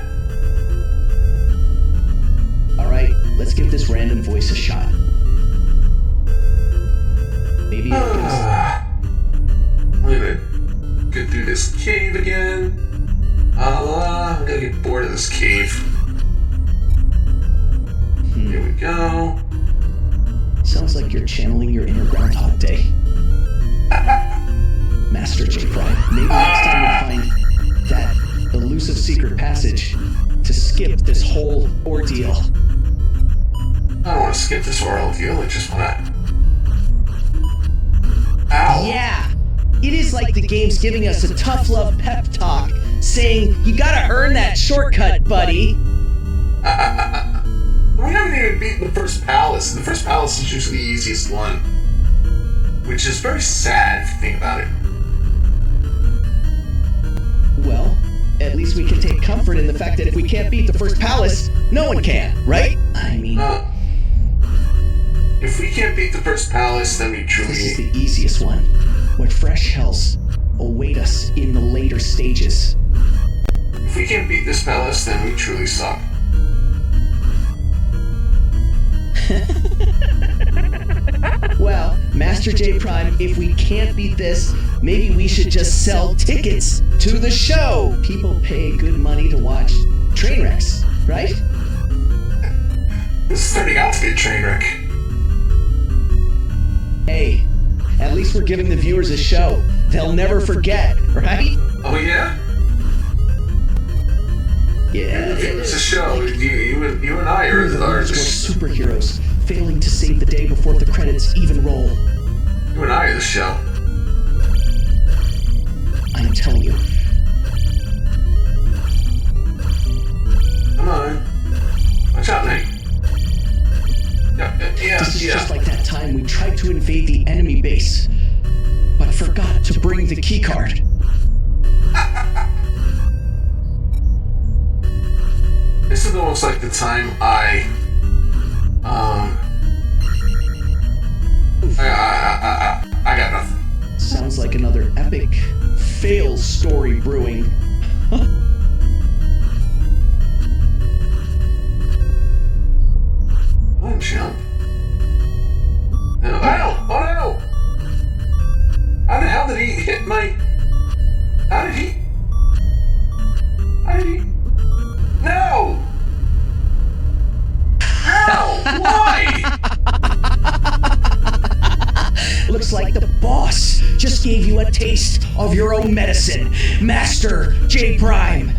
Alright, let's give this random voice a shot. Maybe it goes. I'm gonna get through this cave again. I'm gonna get bored of this cave. Here we go. Sounds like you're channeling your inner Groundhog Day. MasterJPrime, maybe next time you'll find that elusive secret passage to skip this whole ordeal. I don't want to skip this ordeal, I just want to... Ow! Yeah! It is like the game's giving us a tough love pep talk, saying, you gotta earn that shortcut, buddy! We haven't even beaten the first palace. The first palace is usually the easiest one. Which is very sad if you think about it. Well, at least we can take comfort in the fact that if we can't beat the first palace, no one can, right? I mean... if we can't beat the first palace, then we truly... This is the easiest one. What fresh hells await us in the later stages. If we can't beat this palace, then we truly suck. Well, MasterJPrime, if we can't beat this, maybe we should just sell tickets to the show. People pay good money to watch train wrecks, right? This is turning out to be a train wreck. Hey, at least we're giving the viewers a show they'll never forget, right? Oh yeah? Yeah. It's a show. You and I are just superheroes failing to save the day before the credits even roll. You and I are the show. I'm telling you. Come on. Watch out, Nate. This is just like that time we tried to invade the enemy base, but forgot to bring the keycard. This is almost like the time I got nothing. Sounds like another epic fail story brewing. One jump. No. Ow! Oh no! How the hell did he hit my... How did he... No! How? Why? Looks like the boss just gave you a taste of your own medicine, MasterJPrime.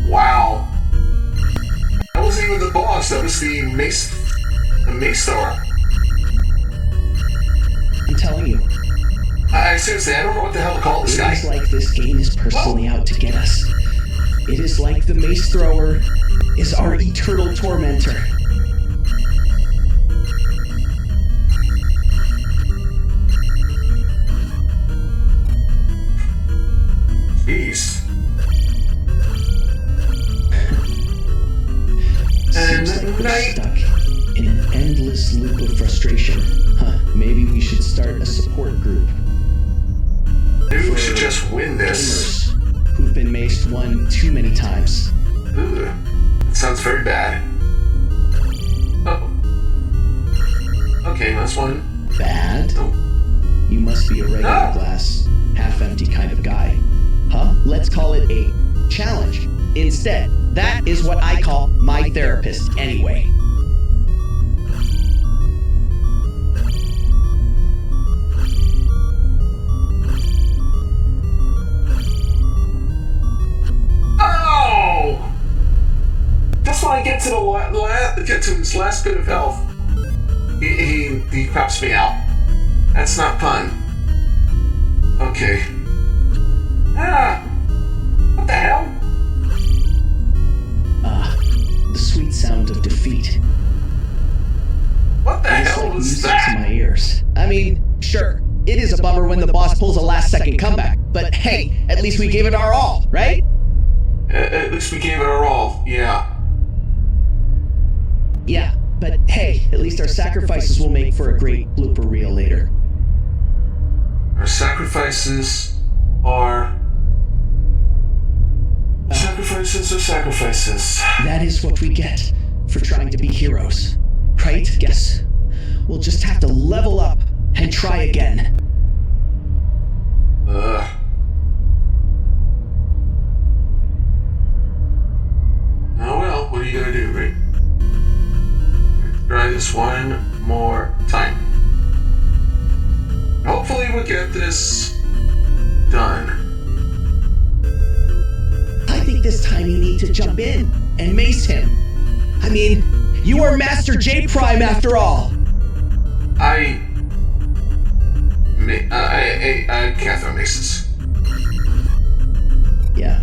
Wow. That wasn't even the boss, that was the mace thrower. I'm telling you. Seriously, I don't know what the hell to call this guy. It is like this game is personally out to get us. It is like the mace thrower is our eternal tormentor. Jeez. Seems like we're stuck in an endless loop of frustration. Maybe we should start a support group. Maybe we should just win this. Gamers who've been maced one too many times. Ooh, that sounds very bad. Oh. Okay, that's one. Bad? Oh. You must be a regular No. glass, half-empty kind of guy. Huh? Let's call it a challenge. Instead, that is what I call my therapist anyway. Oh! Just when I get to his last bit of health, he craps me out. That's not fun. Okay. Ah! What the hell? The sweet sound of defeat. What the It's hell like was music that? to my ears. I mean, sure, it is a bummer when the boss pulls a last-second comeback, but hey, at least we gave it our all, right? At least we gave it our all, yeah. Yeah, but hey, at least our sacrifices will make for a great blooper reel later. Our sacrifices are... Sacrifices are sacrifices. That is what we get for trying to be heroes, right? Guess we'll just have to level up and try again. Ugh. Oh well, what are you gonna do, right? Try this one more time. Hopefully we'll get this done. I think this time you need to jump in and mace him. I mean, you are MasterJPrime after all. I can't throw maces. Yeah,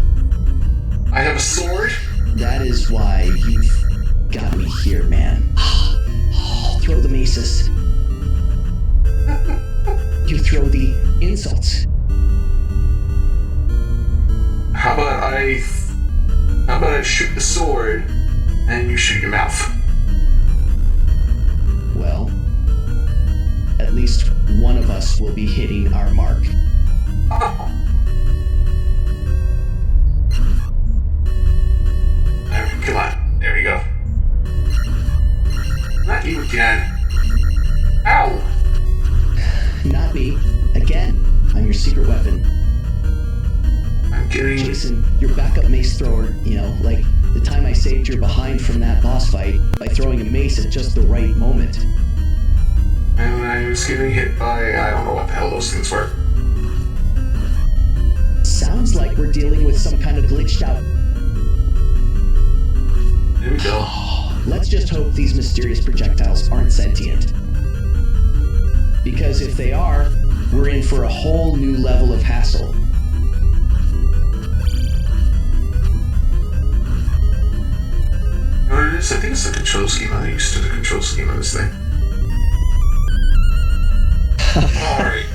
I have a sword. that is why you've got me here, man. Throw the maces. You throw the insults. How about I shoot the sword and you shoot your mouth? Well, at least one of us will be hitting our mark. Oh. Come on, there we go. Not you again. Ow! Not me. Again, I'm your secret weapon. I'm getting... Jaysen, your backup mace thrower, you know, like the time I saved your behind from that boss fight by throwing a mace at just the right moment. And I was getting hit by... I don't know what the hell those things were. Sounds like we're dealing with some kind of glitched out. There we go. Let's just hope these mysterious projectiles aren't sentient. Because if they are, we're in for a whole new level of hassle. You know what it is? I think it's the control scheme. I'm used to the control scheme on this thing. Alright.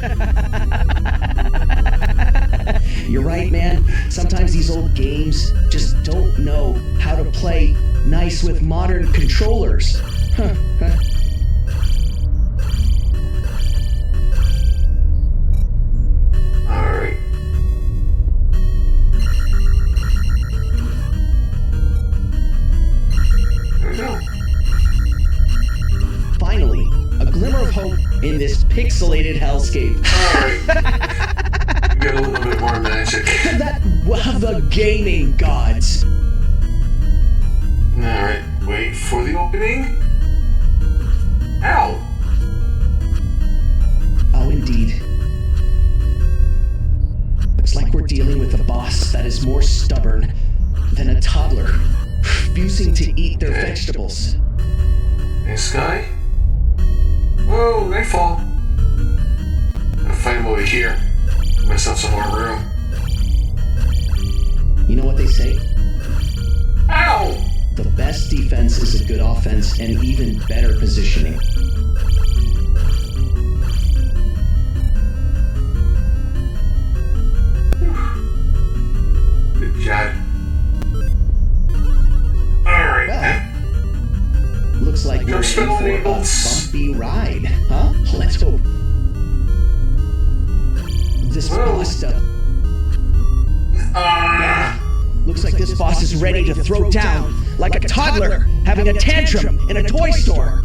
You're right, man. Sometimes these old games just don't know how to play nice with modern controllers. Alright. There we go. Finally, a glimmer of hope in this pixelated hellscape. Alright. Get a little bit more magic. That of the gaming gods. Alright, wait for the opening. Ow! Oh, indeed. Looks like we're dealing with a boss that is more stubborn than a toddler, refusing to eat their vegetables. This guy? Whoa, nightfall. I'm gonna fight him over here. Give myself some more room. You know what they say? Ow! The best defense is a good offense and even better positioning. Good God. Alright. Well, looks like we're in for Jump spell a enabled. bumpy ride, huh? Let's hope. this Whoa. boss does? Looks like this boss is ready to throw down, like a toddler having a tantrum in a toy store.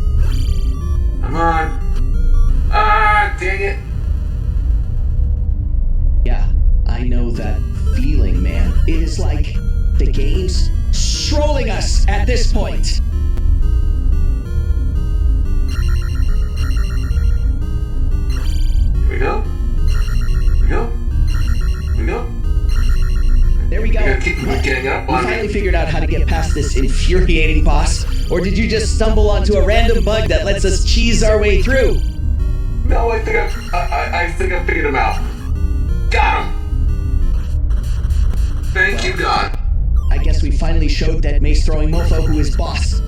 Come on. Dang it. Yeah, I know that feeling, man. It is like the game's strolling us at this point. Here we go. Here we go. Here we go. There we go. I gotta keep getting up We on finally me. figured out how to get past this infuriating boss, or did you just stumble onto a random bug that lets us cheese our way through? No, I think I figured him out. Got him. Thank you, God. I guess we finally showed that mace-throwing mofo who is boss.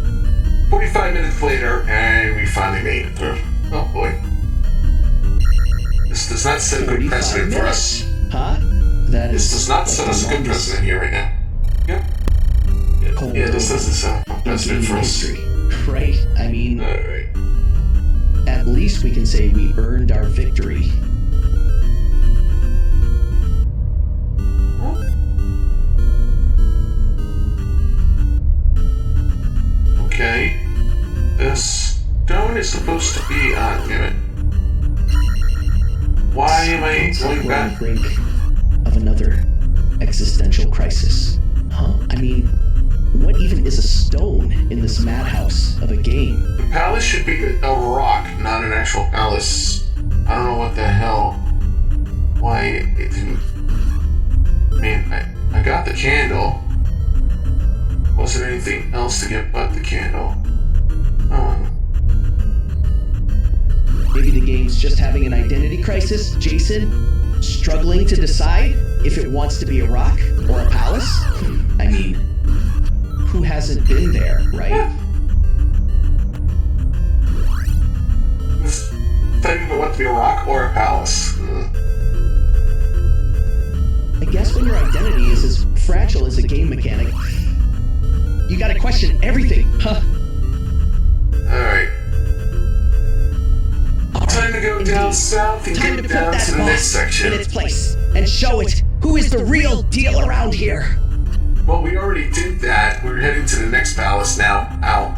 45 minutes later, and we finally made it through. Oh boy. This does not set a good 45 precedent for us. minutes. Huh? That This is does not set us a good longest precedent here right now. Yep. Yeah, this doesn't set a in precedent game for us. history. Right? I mean, Alright. at least we can say we earned our victory. Okay. This stone is supposed to be on. Damn it. Why am I Sounds like going we're on back? the brink of another existential crisis. Huh? I mean, what even is a stone in this madhouse of a game? The palace should be a rock, not an actual palace. I don't know what the hell. Why it didn't. I mean, I got the candle. Was there anything else to get but the candle? Maybe the game's just having an identity crisis, Jaysen? Struggling to decide if it wants to be a rock or a palace? I mean, who hasn't been there, right? This thing either want to be a rock or a palace. I guess when your identity is as fragile as a game mechanic, you gotta question everything, huh? Alright. Time to go down south and Time get to put down that to the next boss section. in its place and show it who is the real deal around here. Well, we already did that. We're heading to the next palace now. Ow.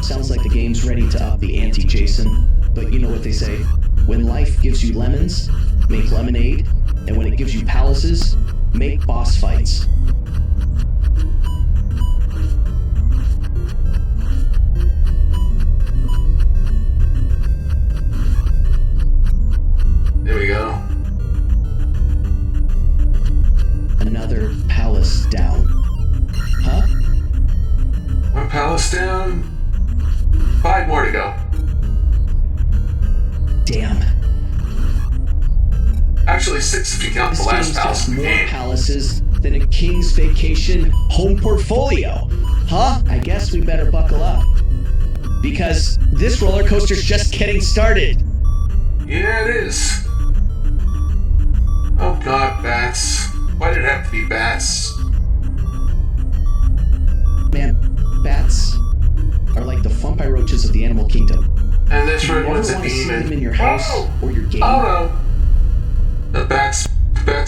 Sounds like the game's ready to up the ante, Jaysen. But you know what they say. When life gives you lemons, make lemonade. And when it gives you palaces, make boss fights. There we go. Another palace down. Huh? One palace down. 5 more to go. Damn. Actually, 6 if you count This the last game's palace got in the more game. palaces than a King's Vacation home portfolio. Huh? I guess we better buckle up. Because this roller coaster's just getting started. Yeah, it is. Oh god, bats. Why did it have to be bats? Man, bats are like the fungi roaches of the animal kingdom. And this You red never one's a want to see them demon. in your house Oh! or your game. Oh no! The bats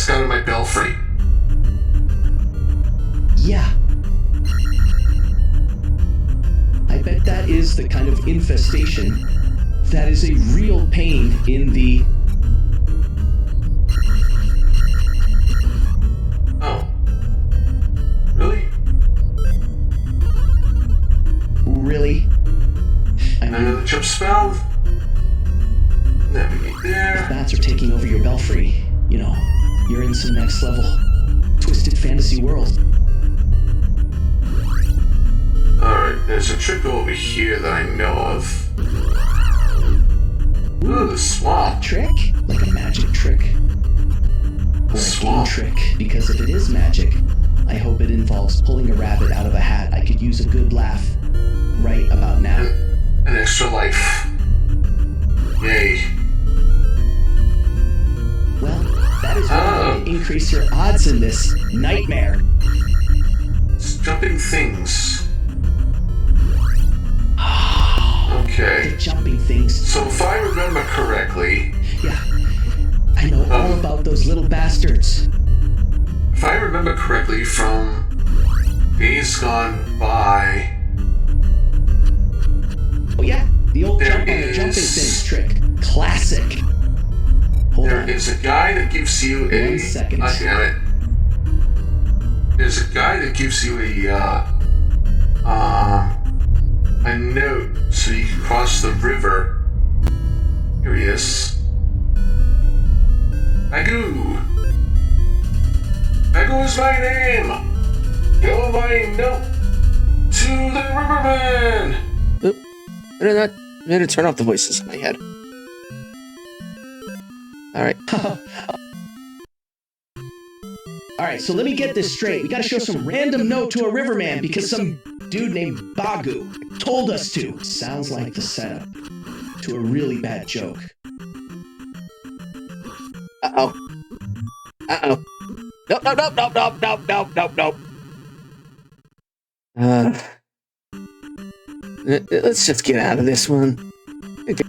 got in my belfry. Yeah. I bet that is the kind of infestation that is a real pain in the... Oh. Really? Really? I mean, Another jump spell. Navigate there. bats are taking over your belfry. You know, you're in some next level twisted fantasy world. Alright, there's a trick over here that I know of. Ooh, the swamp. Trick? Like a magic trick? Or a game Swamp. trick? Because if it is magic, I hope it involves pulling a rabbit out of a hat. I could use a good laugh right about now. An extra life. Yay. Well, that is one way to increase your odds in this nightmare. It's jumping things. Okay. The jumping things. So if I remember correctly, Yeah. I know all about those little bastards. If I remember correctly from days gone by... Oh yeah, the old There jump on the jumping things trick. Classic. Hold There on. is a guy that gives you a... 1 second. God damn it. There's a guy that gives you a note so you can cross the river. Here he is. Magoo. Magoo is my name. Go my note to the riverman. Oop. I had to turn off the voices in my head. Alright. Alright, so let me get this straight. We gotta show some random note to a riverman because some dude named Bagu told us to. Sounds like the setup to a really bad joke. Uh-oh. Uh-oh. Nope, nope, nope, nope, nope, nope, nope, nope, nope. Let's just get out of this one.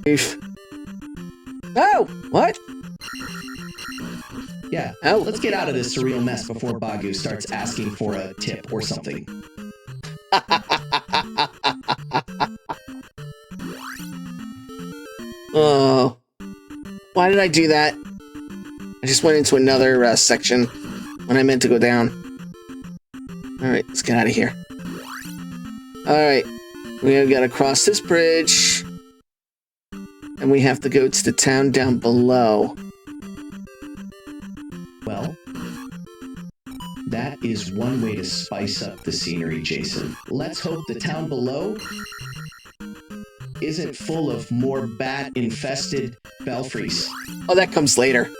Goof. Oh, what? Yeah, Oh, let's get out of this surreal mess before Bagu starts asking for a tip or something. Oh. Why did I do that? I just went into another section when I meant to go down. Alright, let's get out of here. Alright, we gotta cross this bridge. And we have to go to the town down below. Well, that is one way to spice up the scenery, Jaysen. Let's hope the town below isn't full of more bat-infested belfries. Oh, that comes later.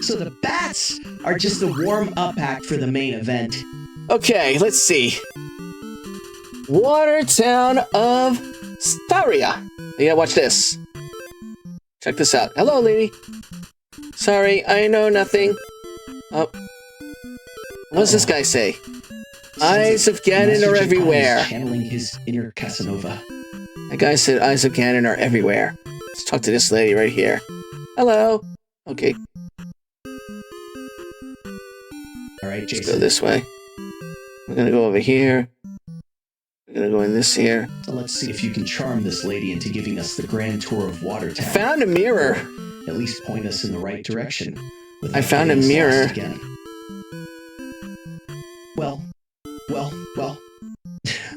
So the bats are just the warm-up act for the main event. Okay, let's see. Watertown of Staria. You gotta watch this. Check this out. Hello, lady. Sorry, I know nothing. Oh. What does this guy say? Eyes of Ganon are MasterJPrime everywhere. is channeling his inner Casanova. That guy said eyes of Ganon are everywhere. Let's talk to this lady right here. Hello. Okay, All right, let's go Jaysen. this way. We're gonna go over here. We're gonna go in this here. So let's see if you can charm this lady into giving us the grand tour of Watertown. Found a mirror. At least point us in the right direction. I found a getting us mirror. lost again. Well.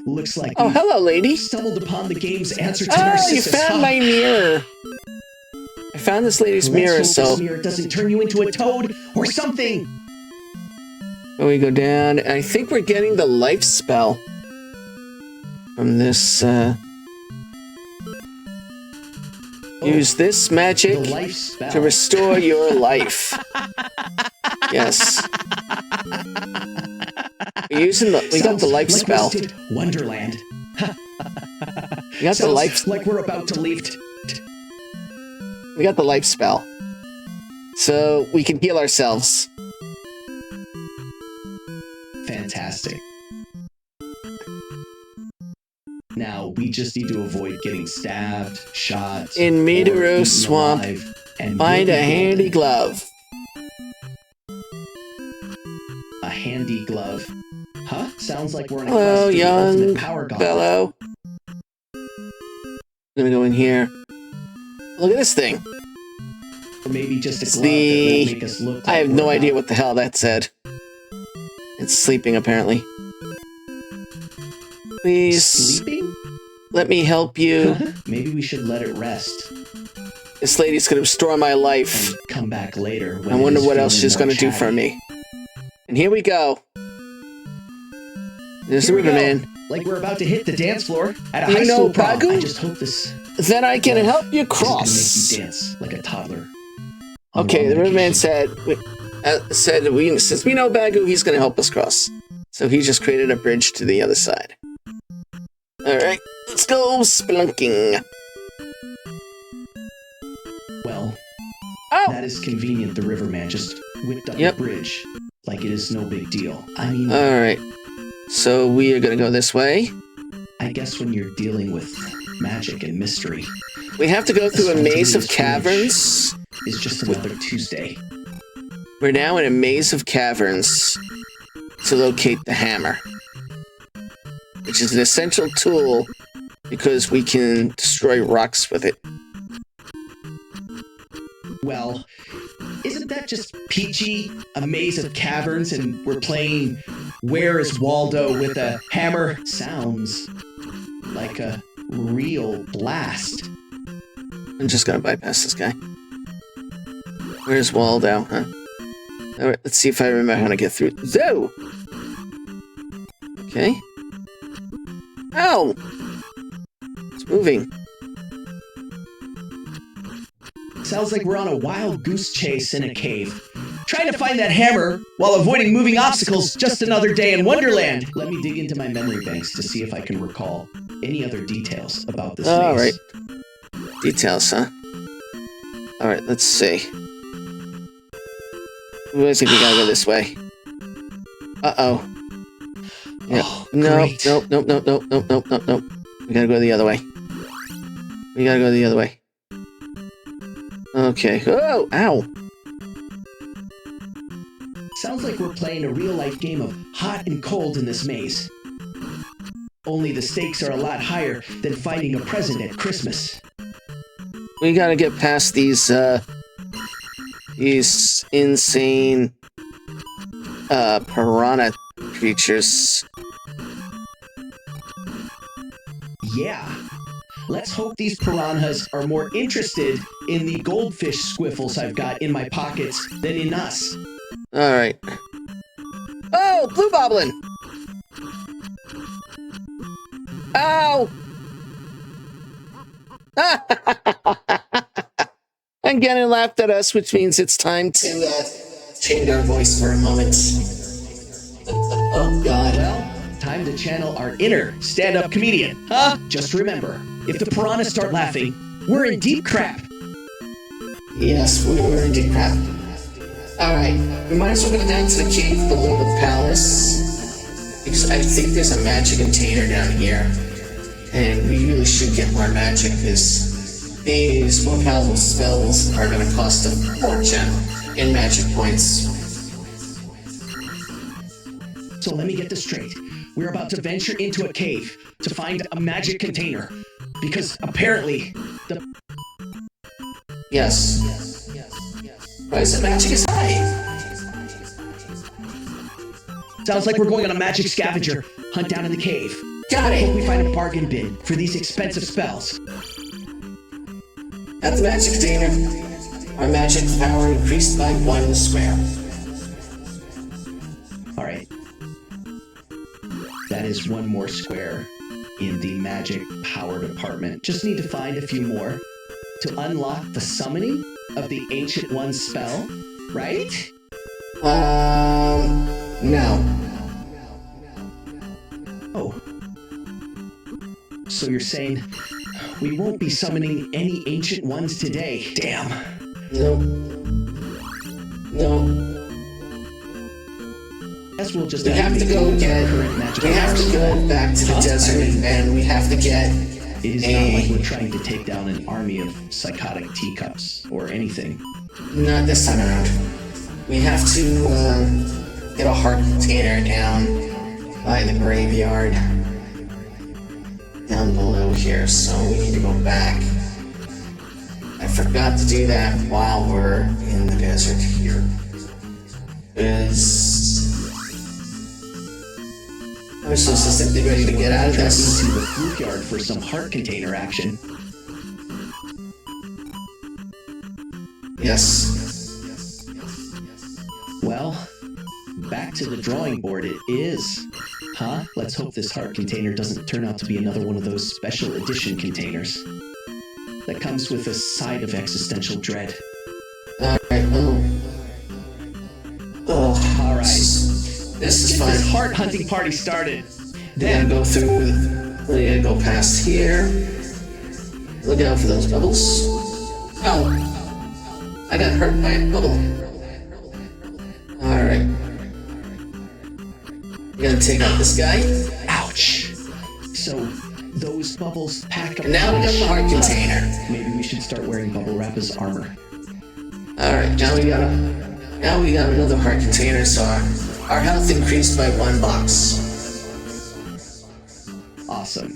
Looks like Oh, we hello, lady. stumbled upon the game's answer to Oh, you Narcissus. found my mirror. I found this lady's Let's mirror, hope so this mirror doesn't turn you into a toad or something. when we go down, I think we're getting the life spell from this. Use this magic The life spell. to restore your life. Yes. We got the life like spell. Twisted Wonderland. We got the Sounds life. like we're about to leave. We got the life spell, so we can heal ourselves. Fantastic. Now we just need to avoid getting stabbed, shot, In or Midoro eaten Swamp, alive, and find we'll a be handy golden. glove. A handy glove. Huh? Sounds like we're in a Hello, quest for the young ultimate power gauntlet. fellow. I'm gonna go in here. Look at this thing. Or maybe just a It's glove that the- will make us look I like have no we're idea about- what the hell that said. It's sleeping, apparently. Please, Sleeping? let me help you. Maybe we should let it rest This lady's gonna restore my life. and come back later. When I it wonder is what else feeling she's more gonna do chatty. for me. And here we go. There's the Here we go. Riverman. Like we're about to hit the dance floor at a You high know school prom. Bagu? I just hope this Then I can help you is gonna cross. make you dance like a toddler. on Okay, long the Riverman vacation. said since we know Bagu, he's gonna help us cross. So he just created a bridge to the other side. Alright, let's go spelunking. Well, Oh! that is convenient. The Riverman just whipped up Yep. the bridge like it is no big deal. I mean, Alright. So we are gonna go this way. I guess when you're dealing with magic and mystery, We have to go through a maze of caverns. It's just another Tuesday. We're now in a maze of caverns to locate the hammer, which is an essential tool because we can destroy rocks with it. Well, isn't that just peachy? A maze of caverns, and we're playing Where is Waldo with a hammer? Sounds like a real blast. I'm just gonna bypass this guy. Where's Waldo, huh? Alright, let's see if I remember how to get through. Zo! Okay. Ow! It's moving. Sounds like we're on a wild goose chase in a cave. Trying to find that hammer while avoiding moving obstacles. Just another day in Wonderland. Let me dig into my memory banks to see if I can recall any other details about this maze. Alright. Details, huh? Alright, let's see. I think we gotta go this way. Uh-oh. Yeah. Oh, Nope, great. nope, nope, nope, nope, nope, nope, nope, nope. We gotta go the other way. We gotta go the other way. Okay. Oh! Ow! Sounds like we're playing a real-life game of hot and cold in this maze. Only the stakes are a lot higher than finding a present at Christmas. We gotta get past these insane, piranha creatures. Yeah. Let's hope these piranhas are more interested in the goldfish squiffles I've got in my pockets than in us. Alright. Oh! Blue Boblin! Ow! And Gannon laughed at us, which means it's time to change our voice for a moment. Oh, God. Well, time to channel our inner stand-up comedian, huh? Just remember, if the piranhas start laughing, we're in deep crap. Yes, we're in deep crap. Alright, we might as well go down to the cave below the palace. Because I think there's a magic container down here. And we really should get more magic, because these more powerful spells are going to cost a fortune in magic points. So let me get this straight. We're about to venture into a cave to find a magic container. Because apparently, the... Yes. Price of magic is high. Sounds like we're going on a magic scavenger hunt down in the cave. Got Hope it. we find a bargain bin for these expensive spells. At the magic container, our magic power increased by 1 square. Alright. That is 1 more square in the magic power department. Just need to find a few more to unlock the summoning of the Ancient One spell, right? No. Oh. So you're saying we won't be summoning any Ancient Ones today? Damn. No. Guess we'll just We have to go get. We have to go back to the desert, and we have to get. It is not like we're trying to take down an army of psychotic teacups or anything. Not this time around. We have to get a heart container down by the graveyard. Down below here, so we need to go back. I forgot to do that while we're in the desert here. I was so simply ready to get out of this. Into the fruit yard for some heart container action. Yes. Well, back to the drawing board it is. Huh? Let's hope this heart container doesn't turn out to be another one of those special edition containers that comes with a side of existential dread. Alright, Alright. This is Get fine. this heart hunting party started. Then go through. We gotta go past here. Look out for those bubbles. Oh, I got hurt by a bubble. All right. We gotta take out this guy. Ouch. So those bubbles pack a And now we got the heart container. Maybe we should start wearing bubble wrap as armor. Alright, now we got another heart container, so our health increased by 1 box. Awesome.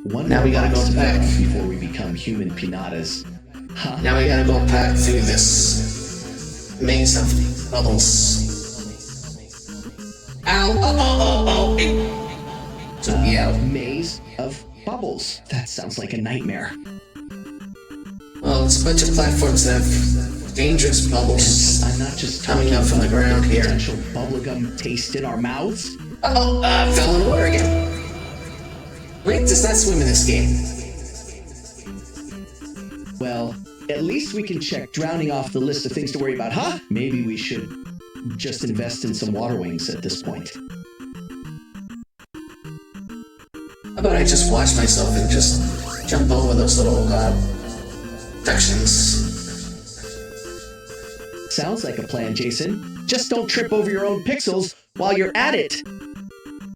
One Now more we gotta box go to back. fill before we become human pinatas. Huh? Now we gotta go back through this maze of bubbles. Ow! Oh! Took me out. Maze of bubbles. That sounds like a nightmare. Well, it's a bunch of platforms that have dangerous bubbles I'm not just coming talking up from the about ground here. potential bubblegum taste in our mouths. Oh, I fell in the water again. Wait, does not swim in this game? Well, at least we can check drowning off the list of things to worry about, huh? Maybe we should just invest in some water wings at this point. How about I just wash myself and just jump over those little sections? Sounds like a plan, Jaysen. Just don't trip over your own pixels while you're at it.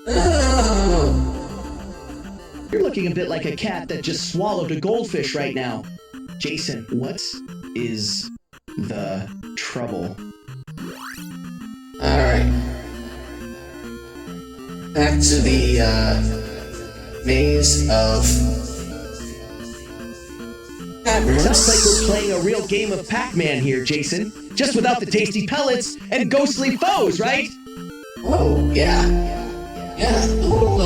Oh. You're looking a bit like a cat that just swallowed a goldfish right now. Jaysen, what is the trouble? Alright. Back to the maze of Sounds like we're playing a real game of Pac-Man here, Jaysen. Just without the tasty pellets and ghostly foes, right? Oh, yeah. Yeah, a little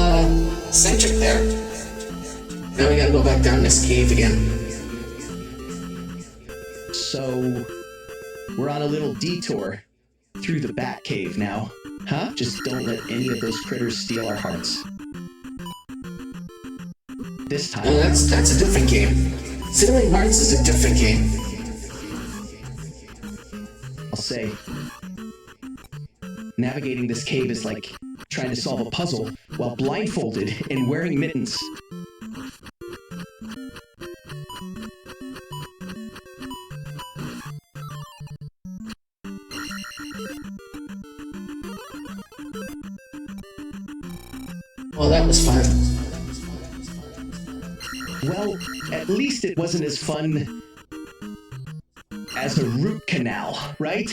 eccentric there. Now we gotta go back down this cave again. So, we're on a little detour through the Bat Cave now. Huh? Just don't let any of those critters steal our hearts. This time... Oh, that's a different game. Stealing Hearts is a different game. I'll say, navigating this cave is like trying to solve a puzzle while blindfolded and wearing mittens. Well, that was fun. Well, at least it wasn't as fun as a root canal, right?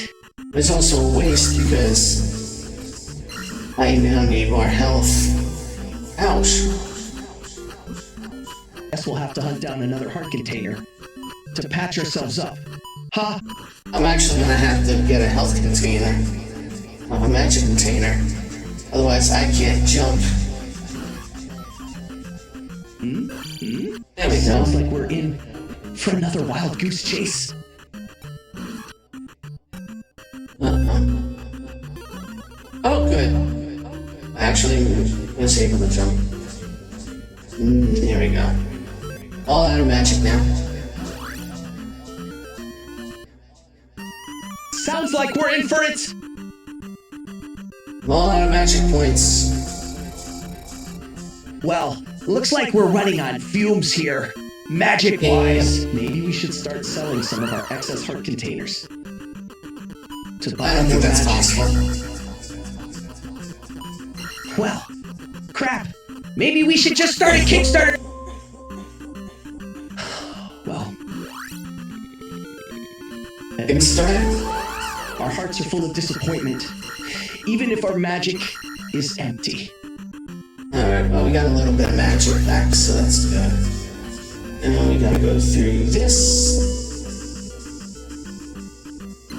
It's also a waste because I now need more health. Ouch. Guess we'll have to hunt down another heart container to patch ourselves up. Huh? I'm actually gonna have to get a health container. A magic container. Otherwise, I can't jump. There we go. Sounds like we're in for another wild goose chase. Oh, good. I actually was able to jump. There we go. All out of magic now. Sounds like we're in for it! I'm all out of magic points. Well, looks like we're running on fumes here. Magic-wise. Maybe we should start selling some of our excess heart containers. To buy I don't think more that's magic. possible. Well, crap. Maybe we should just start a Kickstarter. Well, Kickstarter? our hearts are full of disappointment, even if our magic is empty. Alright, well, we got a little bit of magic back, so that's good. And then we gotta go through this.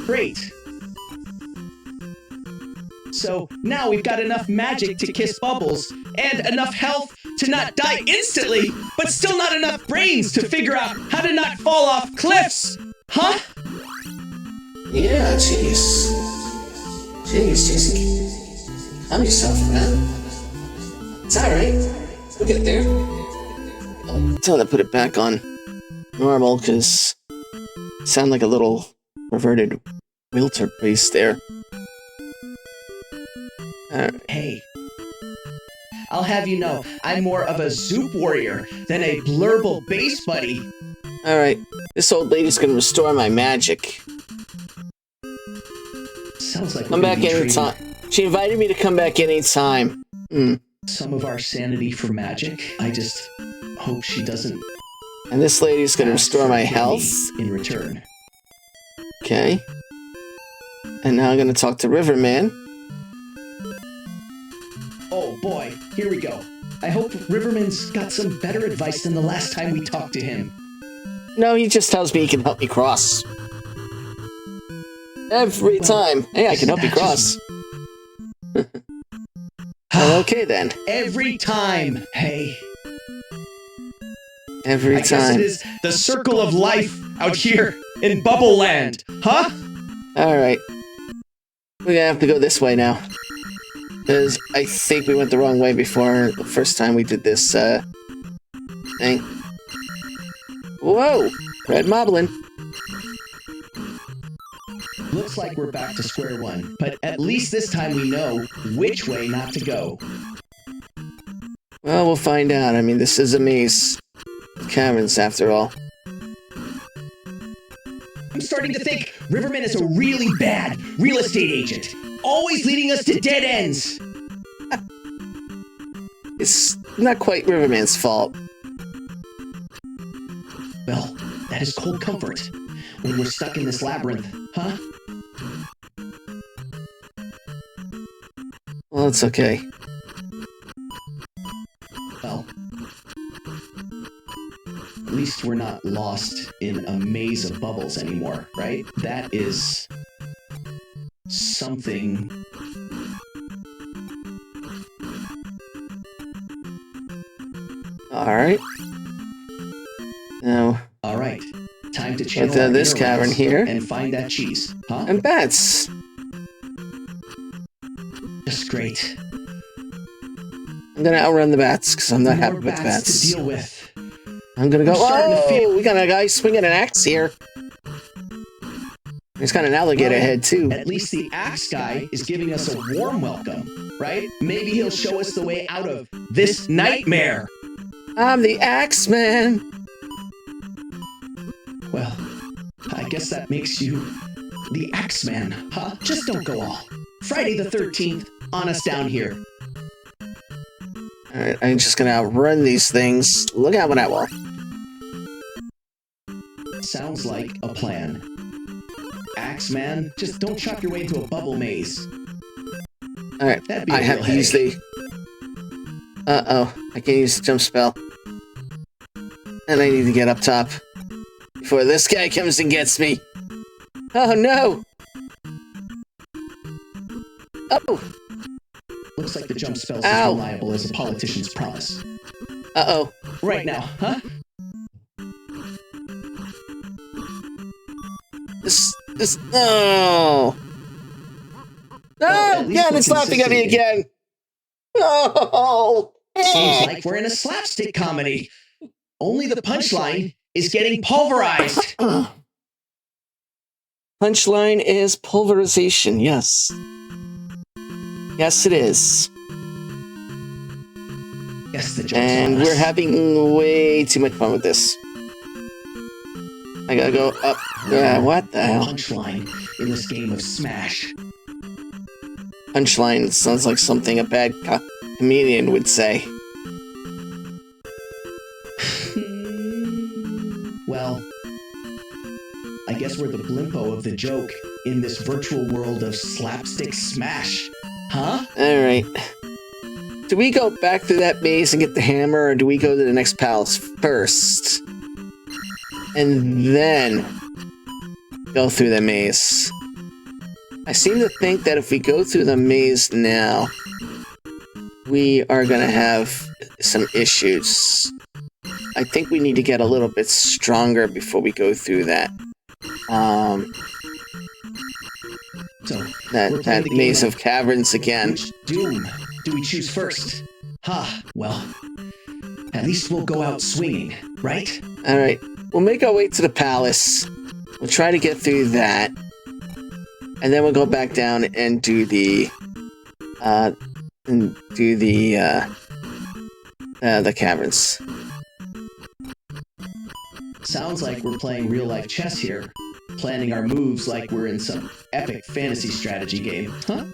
Great. So now we've got enough magic to kiss bubbles, and enough health to not die instantly, but still not enough brains to figure out how to not fall off cliffs. Huh? Yeah, jeez. Jeez, Jaysen. Calm yourself, man. It's alright. We'll get there. I'm telling to put it back on normal, because sound like a little perverted Wilter priest there. Hey, I'll have you know, I'm more of a Zoop warrior than a blurble base buddy. Alright, this old lady's gonna restore my magic. Sounds like Come back anytime. She invited me to come back anytime. some of our sanity for magic. I just hope she doesn't And this lady's gonna ask restore for my money health. in return. Okay. And now I'm gonna talk to Riverman. Oh boy, here we go. I hope Riverman's got some better advice than the last time we talked to him. No, he just tells me he can help me cross. Every Well, time. Hey, I can help you that cross. just- Well, okay then. Every time, hey. Every I guess time. it is the circle of life out here in Bubble Land, huh? Alright. We're gonna have to go this way now. Because I think we went the wrong way before the first time we did this, thing. Whoa! Red Moblin. Looks like we're back to square one, but at least this time we know which way not to go. Well, we'll find out. I mean, this is a maze. Caverns, after all. I'm starting to think Riverman is a really bad real estate agent, always leading us to dead ends. It's not quite Riverman's fault. Well, that is cold comfort when we're stuck in this labyrinth, huh? Well, it's okay. Well, at least we're not lost in a maze of bubbles anymore, right? That is something. Alright. Now, All right, time to channel Go to our this inner cavern lives here. and find that cheese, huh? and bats! Just great. I'm gonna outrun the bats, because I'm not More happy with bats bats. to deal with. I'm gonna go. I'm starting to Oh! feel- We got a guy swinging an axe here. He's got an alligator Well, head, too. At least the axe guy is giving us a warm welcome, right? Maybe he'll show us the way out of this nightmare. I'm the axe man! Well, I guess that makes you the Axeman, huh? Just don't go all Friday the 13th on us down here. Alright, I'm just gonna outrun these things. Look out when I walk. Sounds like a plan. Axeman, just don't chop your way into a bubble maze. Alright, That'd be a I have real to use headache. the... Uh-oh, I can't use the jump spell. And I need to get up top. Before this guy comes and gets me. Oh no! Oh! Looks like the jump spell's Ow. as reliable as a politician's promise. Uh-oh. Right now, huh? No! Well, No! at least Yeah, we're it's laughing at me consistent again! No! Seems like we're in a slapstick comedy. Only the punchline is getting pulverized. Punchline is pulverization, yes. Yes, it is. Yes, the joke's And on we're us. having way too much fun with this. I gotta go up. Yeah, what the hell? Punchline in this game of Smash. Punchline sounds like something a bad comedian would say. Well, I guess we're the blimpo of the joke in this virtual world of slapstick Smash. Huh? Alright. Do we go back through that maze and get the hammer, or do we go to the next palace first? And then go through the maze. I seem to think that if we go through the maze now, we are gonna have some issues. I think we need to get a little bit stronger before we go through that. So, we're That playing the game maze of caverns again. which doom do we choose first? Ha, well, at least we'll go out swinging, right? Alright, we'll make our way to the palace. We'll try to get through that. And then we'll go back down and do the caverns. Sounds like we're playing real-life chess here, planning our moves like we're in some epic fantasy strategy game, huh?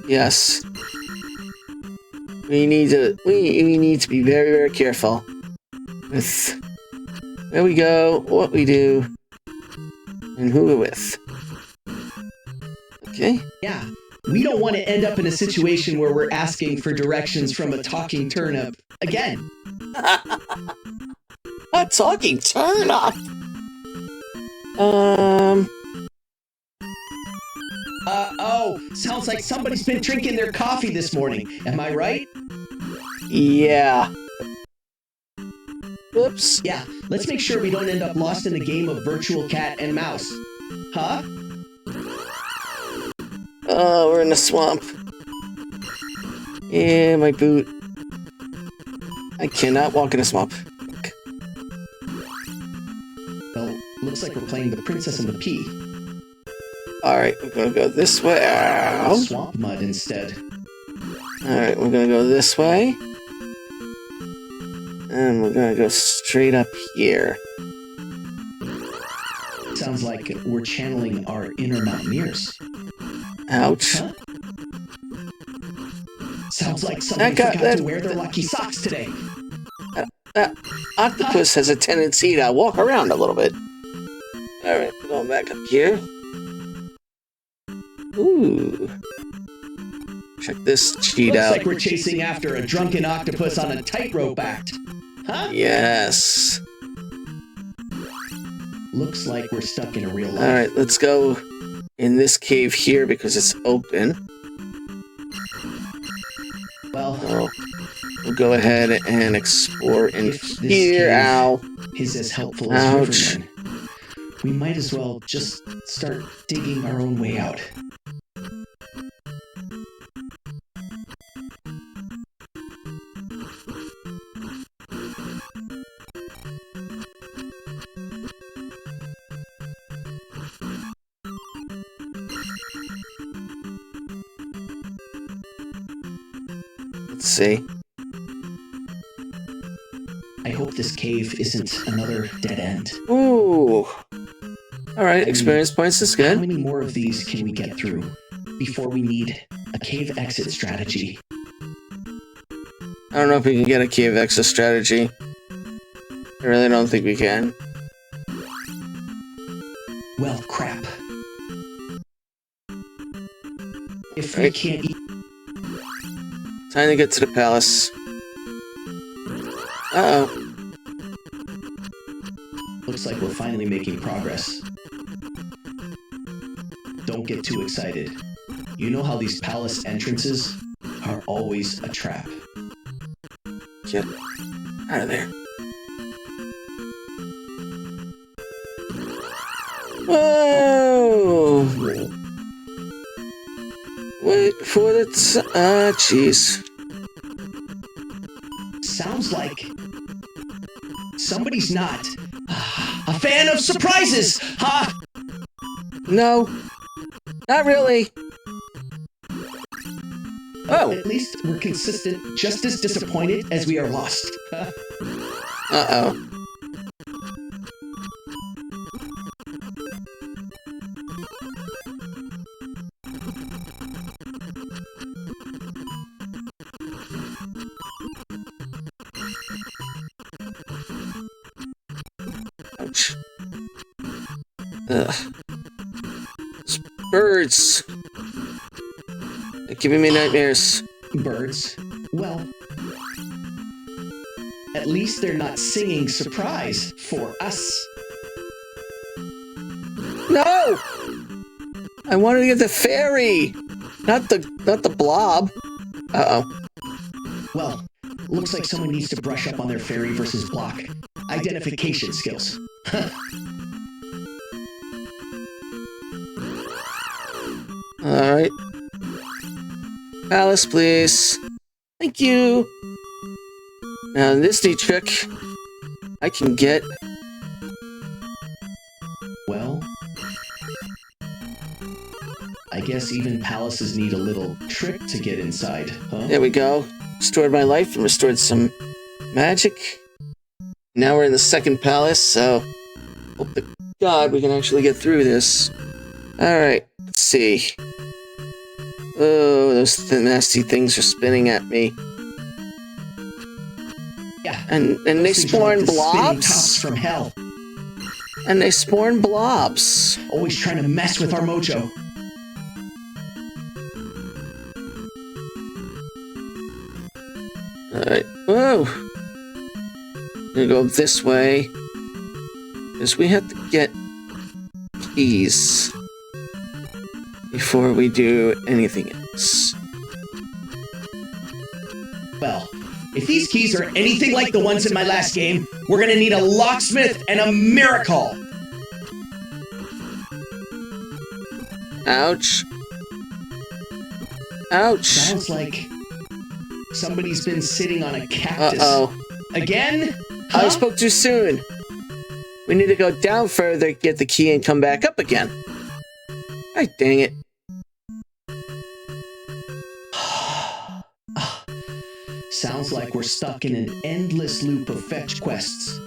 Yes. We need to be very, very careful with where we go, what we do, and who we're with. Okay? Yeah, we don't want to end up in a situation where we're asking for directions from a talking turnip again. A talking turnip! Oh, sounds like somebody's been drinking their coffee this morning. Am I right? Yeah. Whoops. Yeah, let's make sure we don't end up lost in a game of virtual cat and mouse. Huh? Oh, we're in the swamp. Yeah, my boot. I cannot walk in a swamp. Well, looks like we're playing the Princess and the Pea. Alright, we're gonna go this way. Ow. Swamp mud instead. Alright, we're gonna go this way. And we're gonna go straight up here. Sounds like we're channeling our inner mountaineers. Ouch. Huh? Sounds like somebody forgot to wear their lucky socks today. Octopus has a tendency to walk around a little bit. Alright, we're going back up here. Ooh. Check this cheat Looks out. like we're chasing after a drunken octopus on a tightrope act. Huh? Yes. Looks like we're stuck in a real life. Alright, let's go in this cave here because it's open. Well, So we'll go ahead and explore in if this here. cave Ow. is as helpful Ouch. as Riverman, we might as well just start digging our own way out. Let's see. I hope this cave isn't another dead end. Ooh. Alright, experience points is How good. many more of these can we get through before we need a cave exit strategy? I don't know if we can get a cave exit strategy. I really don't think we can. Well, crap. If we Right. can't Time to get to the palace. Uh-oh. looks like we're finally making progress. Don't get too excited. You know how these palace entrances are always a trap. Get out of there. Whoa! Wait for the jeez. Sounds like somebody's not a fan of surprises! Ha! No. Not really. Oh. At least we're consistent, just as disappointed as we are lost. Uh-oh. Ouch. Ugh. Those birds. They're giving me nightmares. Birds. Well, at least they're not singing surprise for us. No! I wanted to get the fairy, not the blob. Uh-oh. Well, looks like someone needs to brush up on their fairy versus block identification skills. Alright. Palace, please. Thank you. Now, this neat trick I can get. Well, I guess even palaces need a little trick to get inside, huh? There we go. Restored my life and restored some magic. Now we're in the second palace, so hope to God we can actually get through this. Alright, let's see. Oh, those nasty things are spinning at me. Yeah. And they Those things are like spawn the spinning blobs? tops from hell. And they spawn blobs. Always trying to mess with our mojo. Alright. Whoa! Gonna go this way. Because we have to get keys before we do anything else. Well, if these keys are anything like the ones in my last game, we're gonna need a locksmith and a miracle! Ouch. Ouch. Sounds like somebody's been sitting on a cactus. Uh-oh. Again? I Huh? spoke too soon. We need to go down further, get the key, and come back up again. Ay, dang it. Sounds like we're stuck in an endless loop of fetch quests.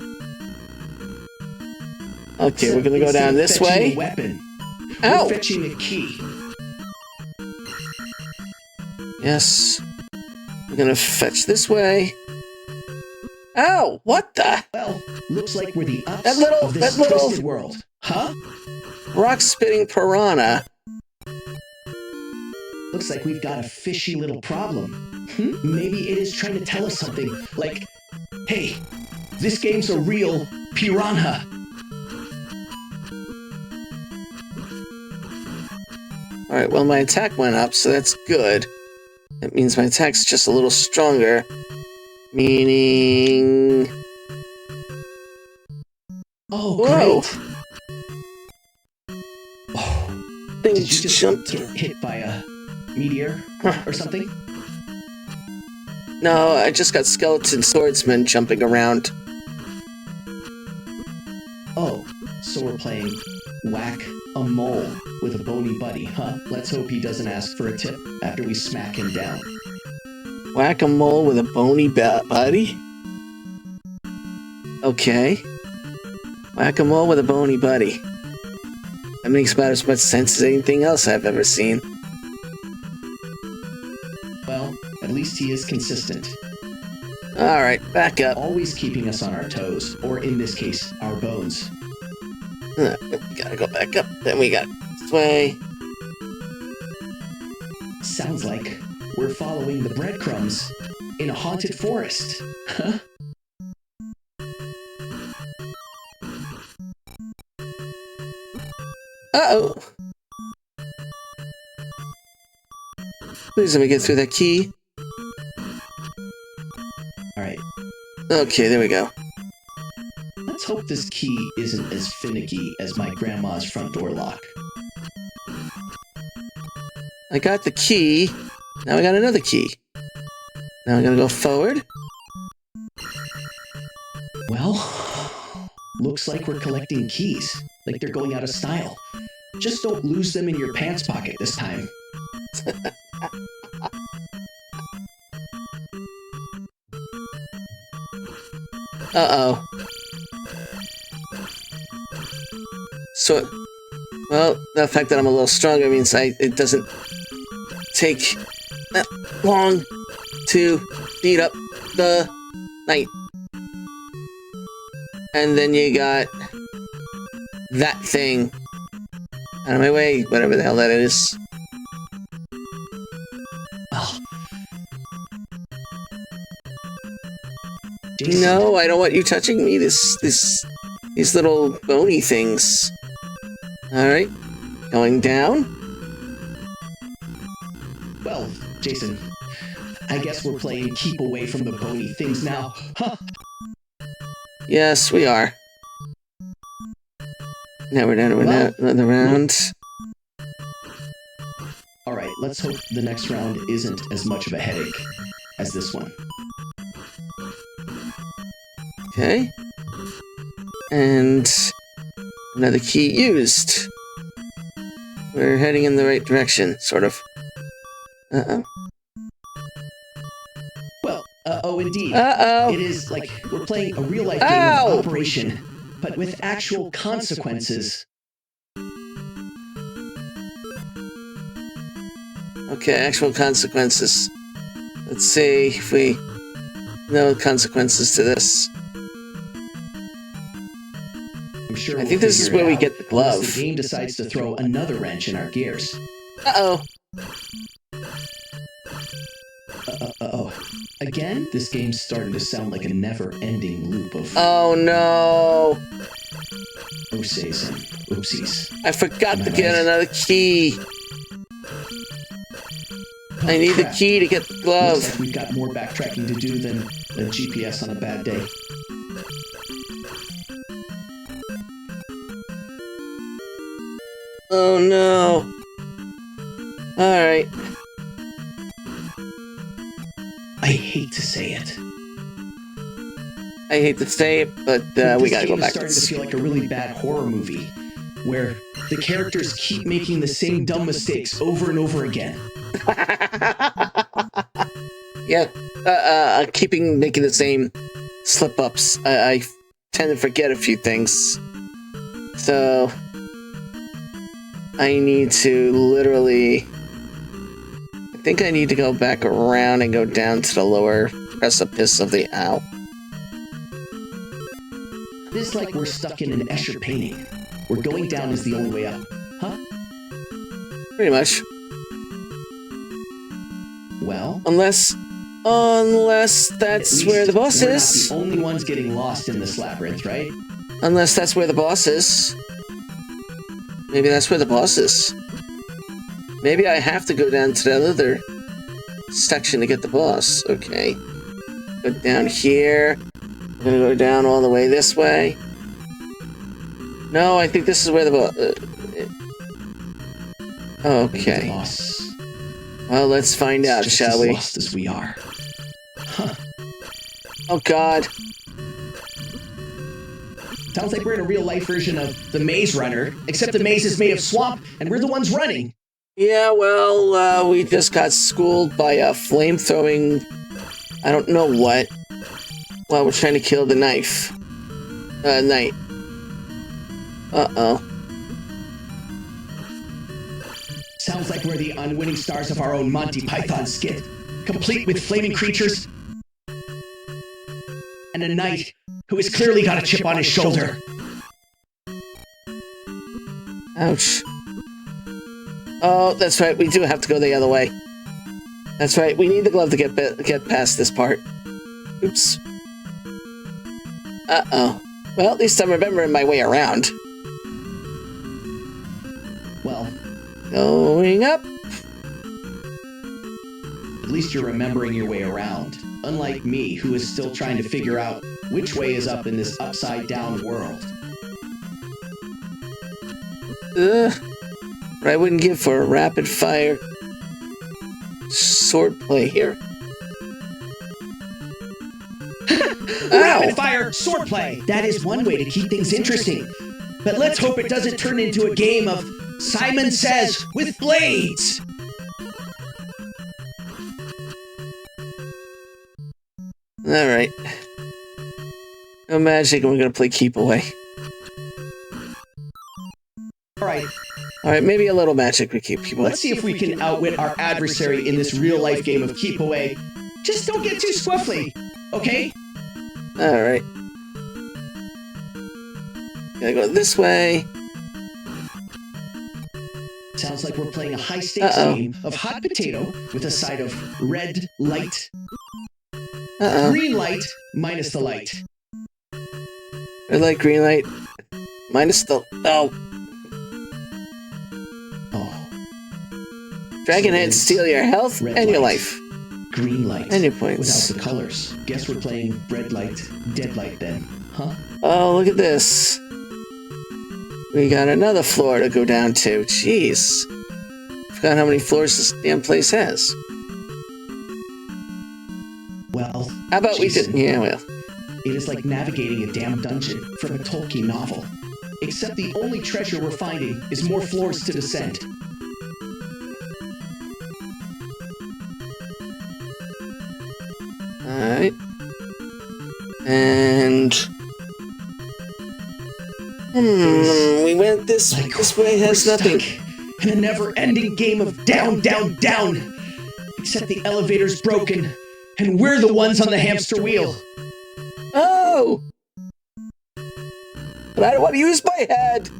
Okay, we're gonna go down this Instead of fetching way. a weapon, Ow! we're fetching a key. Yes. We're gonna fetch this way. Ow! What the? Well, looks like we're the ups That little- of this that little- twisted world. Huh? Rock-spitting piranha. Looks like we've got a fishy little problem. Maybe it is trying to tell us something, like, hey, this game's a real piranha. Alright, well, my attack went up, so that's good. That means my attack's just a little stronger. Meaning... Oh, Whoa. great. Oh, Thing did you just jumped. get hit by a meteor or something? No, I just got skeleton swordsmen jumping around. Oh, so we're playing Whack-a-Mole with a bony buddy, huh? Let's hope he doesn't ask for a tip after we smack him down. Whack-a-mole with a bony buddy? Okay. Whack-a-mole with a bony buddy. That makes about as much sense as anything else I've ever seen. Well, at least he is consistent. Alright, back up. Always keeping us on our toes, or in this case, our bones. We gotta go back up. Then we got this way. Sounds like we're following the breadcrumbs in a haunted forest. Huh? Uh-oh. Please let me get through that key. Alright, Okay, there we go. let's hope this key isn't as finicky as my grandma's front door lock. I got the key. Now I got another key. Now I gotta go forward. Well, looks like we're collecting keys, like they're going out of style. Just don't lose them in your pants pocket this time. Uh-oh. So, well, the fact that I'm a little stronger means it doesn't take that long to beat up the knight. And then you got that thing. Out of my way, whatever the hell that is. Well, Jaysen, No, I don't want you touching me. These little bony things. Alright. Going down. well, Jaysen, I guess we're playing keep away from the bony things now. Huh? Yes, we are. Now we're down, Well, another round. Alright, let's hope the next round isn't as much of a headache as this one. Okay. And another key used. We're heading in the right direction, sort of. Uh-oh. Well, oh indeed. Uh-oh! It is like we're playing a real-life game Ow! of Operation, but with actual consequences. Okay, actual consequences. Let's see if we know consequences to this. I'm sure I think this is where we get the glove. Unless the game decides to throw another wrench in our gears. Uh-oh. Uh-oh. Again? This game's starting to sound like a never-ending loop of... Oh, no. Oopsies and oopsies. I forgot to get another key. I need the key to get the glove. Looks like we've got more backtracking to do than a GPS on a bad day. Oh, no. Alright. I hate to say it. I hate to say it, but we gotta go back. This game is starting to feel like a really bad horror movie, where the characters keep making the same dumb mistakes over and over again. Yeah, keeping making the same slip-ups. I tend to forget a few things. So, I need to literally... I think I need to go back around and go down to the lower precipice of the owl. It's like we're stuck in an Escher painting, where going down is the only way up. Huh? Pretty much. Well... Unless that's where the boss is. We're not the only ones getting lost in this labyrinth, right? Unless that's where the boss is. Maybe that's where the boss is. Maybe I have to go down to that other section to get the boss. Okay. Go down here. I'm gonna go down all the way this way. No, I think this is where the boss... okay. Boss. Well, let's find out, Just shall as we? Lost as we are. Huh. Oh, God. Sounds like we're in a real-life version of the Maze Runner, except the maze is made of swamp, and we're the ones running. Yeah, well, we just got schooled by a flame-throwing... I don't know what. While we're trying to kill the knight. Uh-oh. Sounds like we're the unwitting stars of our own Monty Python skit, complete with flaming creatures and a knight who has clearly got a chip on his shoulder. Ouch. Oh, that's right, we do have to go the other way. That's right, we need the glove to get past this part. Oops. Uh-oh. Well, at least I'm remembering my way around. Well, going up. at least you're remembering your way around, unlike me, who is still trying to figure out which way is up in this upside-down world. What I wouldn't give for a rapid-fire swordplay here. Rapid-fire swordplay! That is one way to keep things interesting. But let's hope it doesn't turn into a game of Simon Says with blades! Alright. No magic, and we're gonna play Keep Away. Alright, Alright, maybe a little magic with Keep Away. let's see if we can outwit our adversary in this real-life game of Keep Away. Just don't get too swiftly, okay? Alright. Gotta go this way. Sounds like we're playing a high-stakes game of hot potato with a side of red light, green light, minus the light. Red light, green light. Minus the... Oh. Dragon heads steal your health Red and your light. life. Green light. And your points. Without the colors. Guess we're playing red light, dead light then, huh? Oh, look at this. We got another floor to go down to. Jeez. Forgot how many floors this damn place has. Well, How about we did... Jaysen, Yeah, well. it is like navigating a damn dungeon from a Tolkien novel. Except the only treasure we're finding is more floors to descend. Alright. And... we went this way has nothing. in a never-ending game of down, down, down. Except the elevator's broken, and we're the ones on the hamster wheel. Oh! But I don't want to use my head!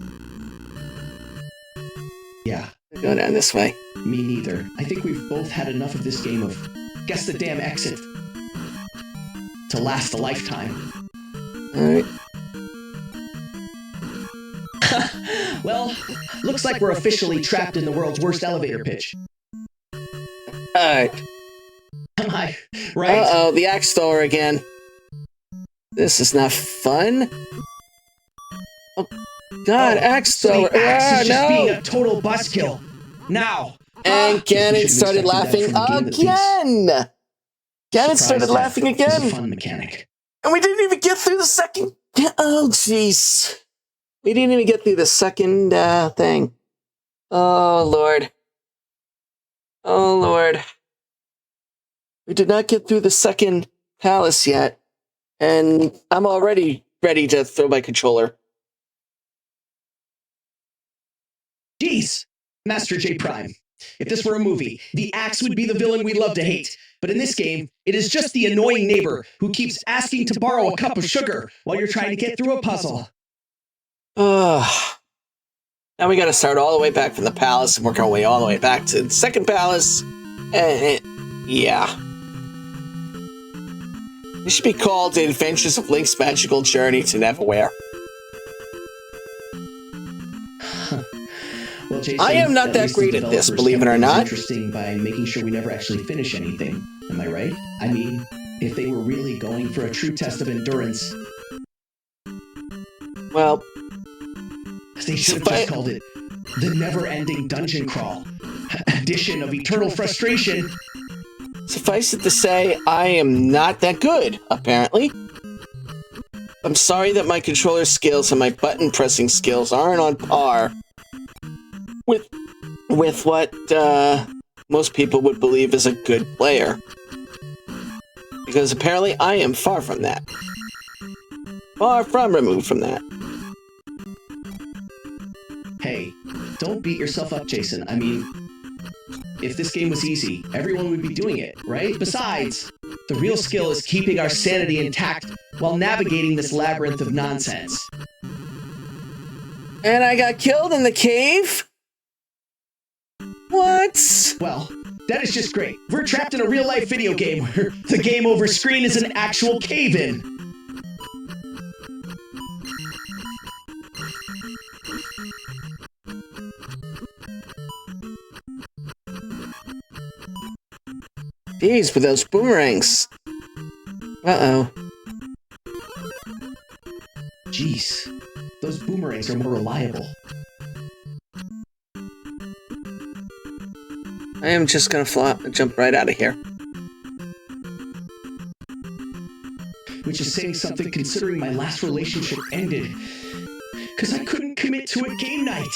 Yeah, Go down this way. me neither. I think we've both had enough of this game of guess the damn exit to last a lifetime. Alright. Well, looks like we're officially trapped in the world's worst elevator pitch. Alright. Am I right? Uh-oh, the axe thrower again. This is not fun. Oh, God, axe So thrower. the axe is just being No! a total buzzkill. Now. And Gannon Guess we shouldn't started have expected that laughing from a game that thinks again! Gannon started surprise laughing death is a again! fun mechanic. And we didn't even get through the second... Oh, jeez. We didn't even get through the second thing. Oh, Lord. Oh, Lord. We did not get through the second palace yet. And I'm already ready to throw my controller. Jeez, MasterJPrime. If this were a movie, the axe would be the villain we love to hate. But in this game, it is just the annoying neighbor who keeps asking to borrow a cup of sugar while you're trying to get through a puzzle. Now we gotta start all the way back from the palace and work our way all the way back to the second palace. Yeah. This should be called The Adventures of Link's Magical Journey to Neverwhere. Well, Jaysen, I am not at that least the great at this, developers believe it kept or things not. Interesting by making sure we never actually finish anything. Am I right? I mean, if they were really going for a true test of endurance, Well, they should have just called it the Never-Ending Dungeon Crawl edition of Eternal Frustration. suffice it to say, I am not that good, apparently. I'm sorry that my controller skills and my button pressing skills aren't on par with what most people would believe is a good player. Because apparently I am far from that. Far from removed from that. Hey, don't beat yourself up, Jaysen. I mean, if this game was easy, everyone would be doing it, right? Besides, the real skill is keeping our sanity intact while navigating this labyrinth of nonsense. And I got killed in the cave? What? Well, that is just great. We're trapped in a real-life video game where the game over screen is an actual cave-in. Jeez, with those boomerangs. Uh-oh. Jeez, those boomerangs are more reliable. I am just gonna jump right out of here. Which is saying something considering my last relationship ended. Because I couldn't commit to a game night.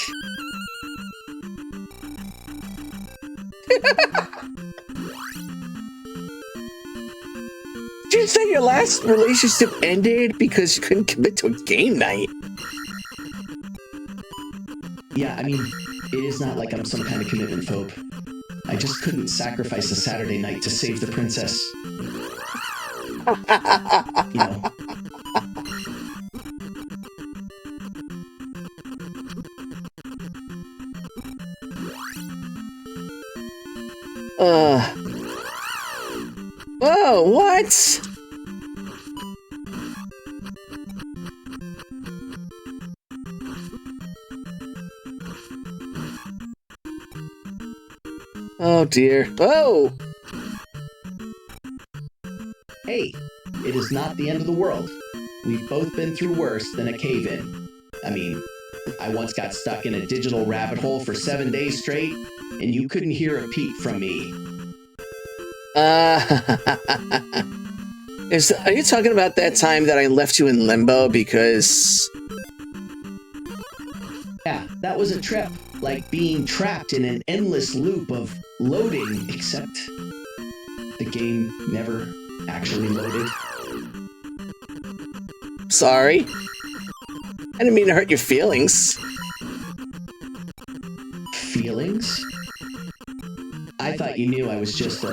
Did you say your last relationship ended because you couldn't commit to a game night? Yeah, I mean, it is not like I'm some kind of commitment phobe. I just couldn't sacrifice a Saturday night to save the princess. You know. Whoa, what? Oh dear. Oh! Hey, it is not the end of the world. We've both been through worse than a cave-in. I mean, I once got stuck in a digital rabbit hole for 7 days straight, and you couldn't hear a peep from me. Are you talking about that time that I left you in limbo because... Yeah, that was a trip, like being trapped in an endless loop of loading, except the game never actually loaded. Sorry. I didn't mean to hurt your feelings. Feelings? feelings? I thought you knew I was just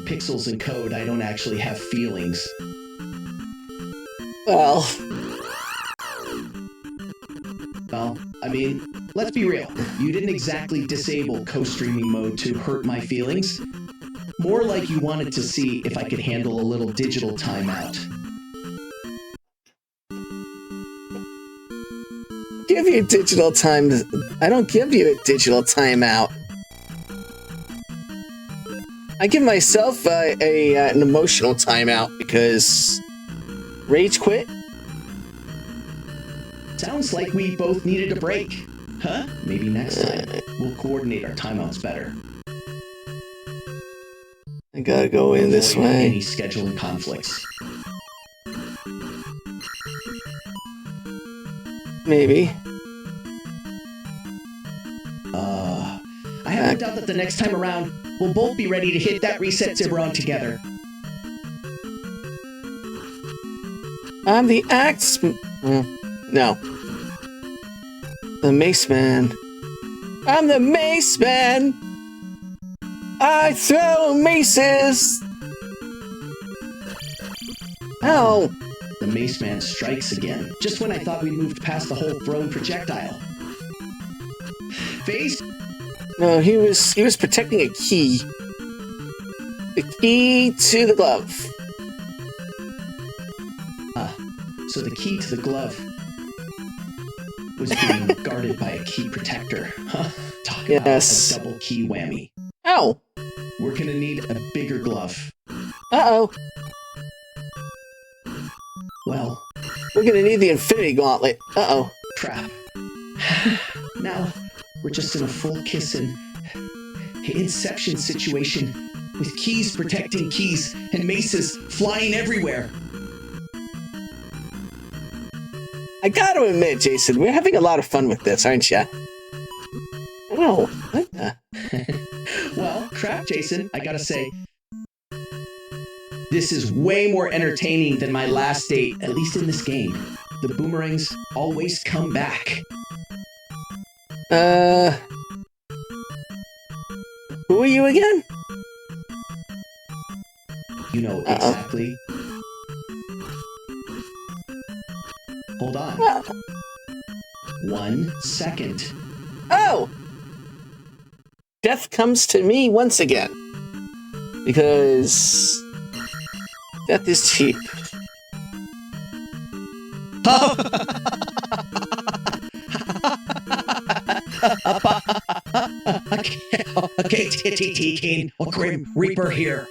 pixels and code. I don't actually have feelings. Well, I mean, let's be real. You didn't exactly disable co-streaming mode to hurt my feelings. More like you wanted to see if I could handle a little digital timeout. give you digital time. I don't give you a digital timeout. I give myself an emotional timeout because rage quit. Sounds like we both needed a break. Huh? Maybe next time we'll coordinate our timeouts better. I gotta go in this Avoid way. any scheduling conflicts. Maybe. I have no doubt that the next time around, we'll both be ready to hit that reset Tiburon together. I'm the axe. No. The Mace Man. I'm the Mace Man. I throw maces. Ow. The Mace Man strikes again, just when I thought we'd moved past the whole thrown projectile. Phase? No, he was protecting a key. The key to the glove. So the key to the glove was being guarded by a key protector. Huh? Talk about a double key whammy. Ow. We're gonna need a bigger glove. Uh-oh. Well, We're gonna need the Infinity Gauntlet. Uh-oh. crap. Now, we're just in a full kissin' Inception situation with keys protecting keys and maces flying everywhere. I gotta admit, Jason, we're having a lot of fun with this, aren't ya? Oh, what the? Well, crap, Jason, I gotta say, this is way more entertaining than my last date, at least in this game. The boomerangs always come back. Who are you again? You know exactly. Hold on. 1 second. Oh! Death comes to me once again. Because death is cheap. Okay, Titty King, or Grim Reaper here.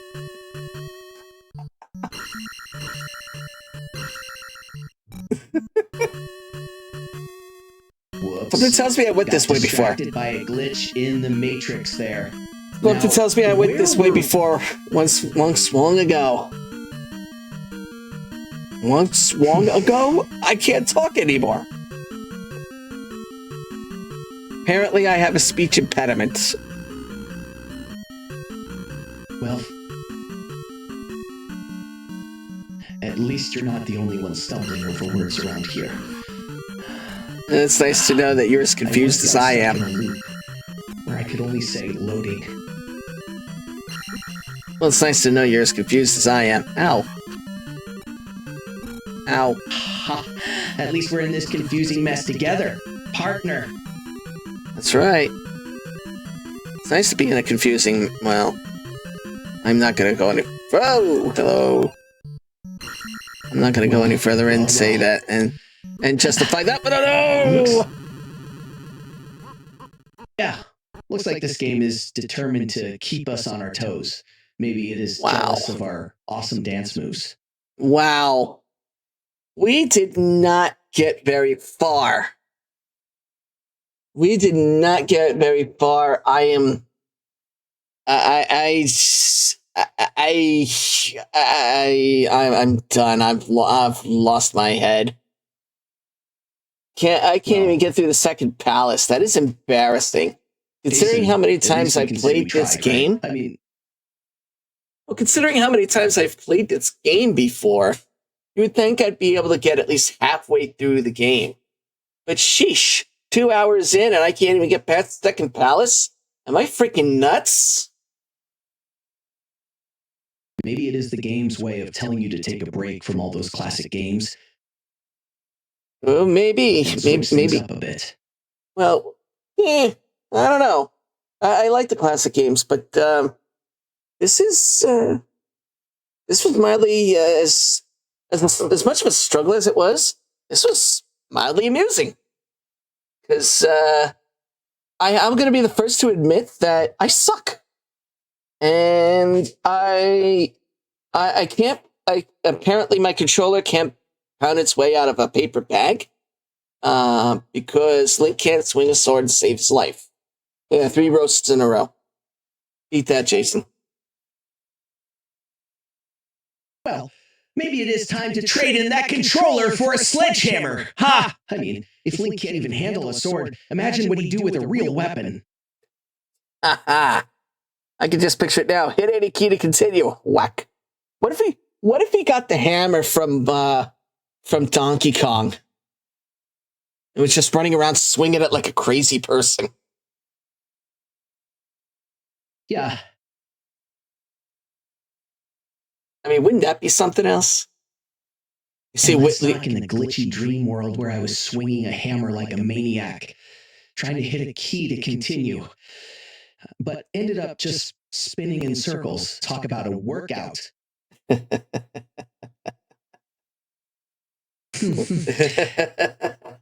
Whoops. Something tells me I went this way before. Distracted by a glitch in the Matrix there. Something tells me I went this way where were- before once long ago. Once long ago? I can't talk anymore. Apparently I have a speech impediment. Well, at least you're not the only one stumbling over words around here. And it's nice to know that you're as confused as I am. In a loop where I could only say loading. Well, it's nice to know you're as confused as I am. Ow. Ow. Ha! At least we're in this confusing mess together, partner. That's right. It's nice to be in a confusing... Well, I'm not gonna go any... Oh, hello. I'm not gonna go any further and say that and justify that, but no! Yeah, looks like this game is determined to keep us on our toes. Maybe it is Wow. jealous of our awesome dance moves. Wow. We did not get very far. We did not get very far. I'm done. I've lost my head. I can't even get through the second palace. That is embarrassing. Considering Jason, how many at least times we I've can say we played this tried, game. right? I mean, Well, considering how many times I've played this game before, you would think I'd be able to get at least halfway through the game. But sheesh, 2 hours in and I can't even get past the second palace? Am I freaking nuts? Maybe it is the game's way of telling you to take a break from all those classic games. Oh, maybe. And switch things up a bit. Well, I don't know. I like the classic games, but this was mildly as much of a struggle as it was. This was mildly amusing because I'm going to be the first to admit that I suck, and I can't. Apparently my controller can't pound its way out of a paper bag because Link can't swing a sword to save his life. Yeah, 3 roasts in a row. Beat that, Jaysen. Well, maybe it is time to trade in that controller for a sledgehammer. Ha! I mean, if Link can't even handle a sword, imagine what he'd do with a real weapon. Ha ha! I can just picture it now. Hit any key to continue. Whack. What if he got the hammer from Donkey Kong? It was just running around swinging it like a crazy person. Yeah. I mean, wouldn't that be something else? You see, stuck in the glitchy dream world where I was swinging a hammer like a maniac, trying to hit a key to continue, but ended up just spinning in circles. Talk about a workout.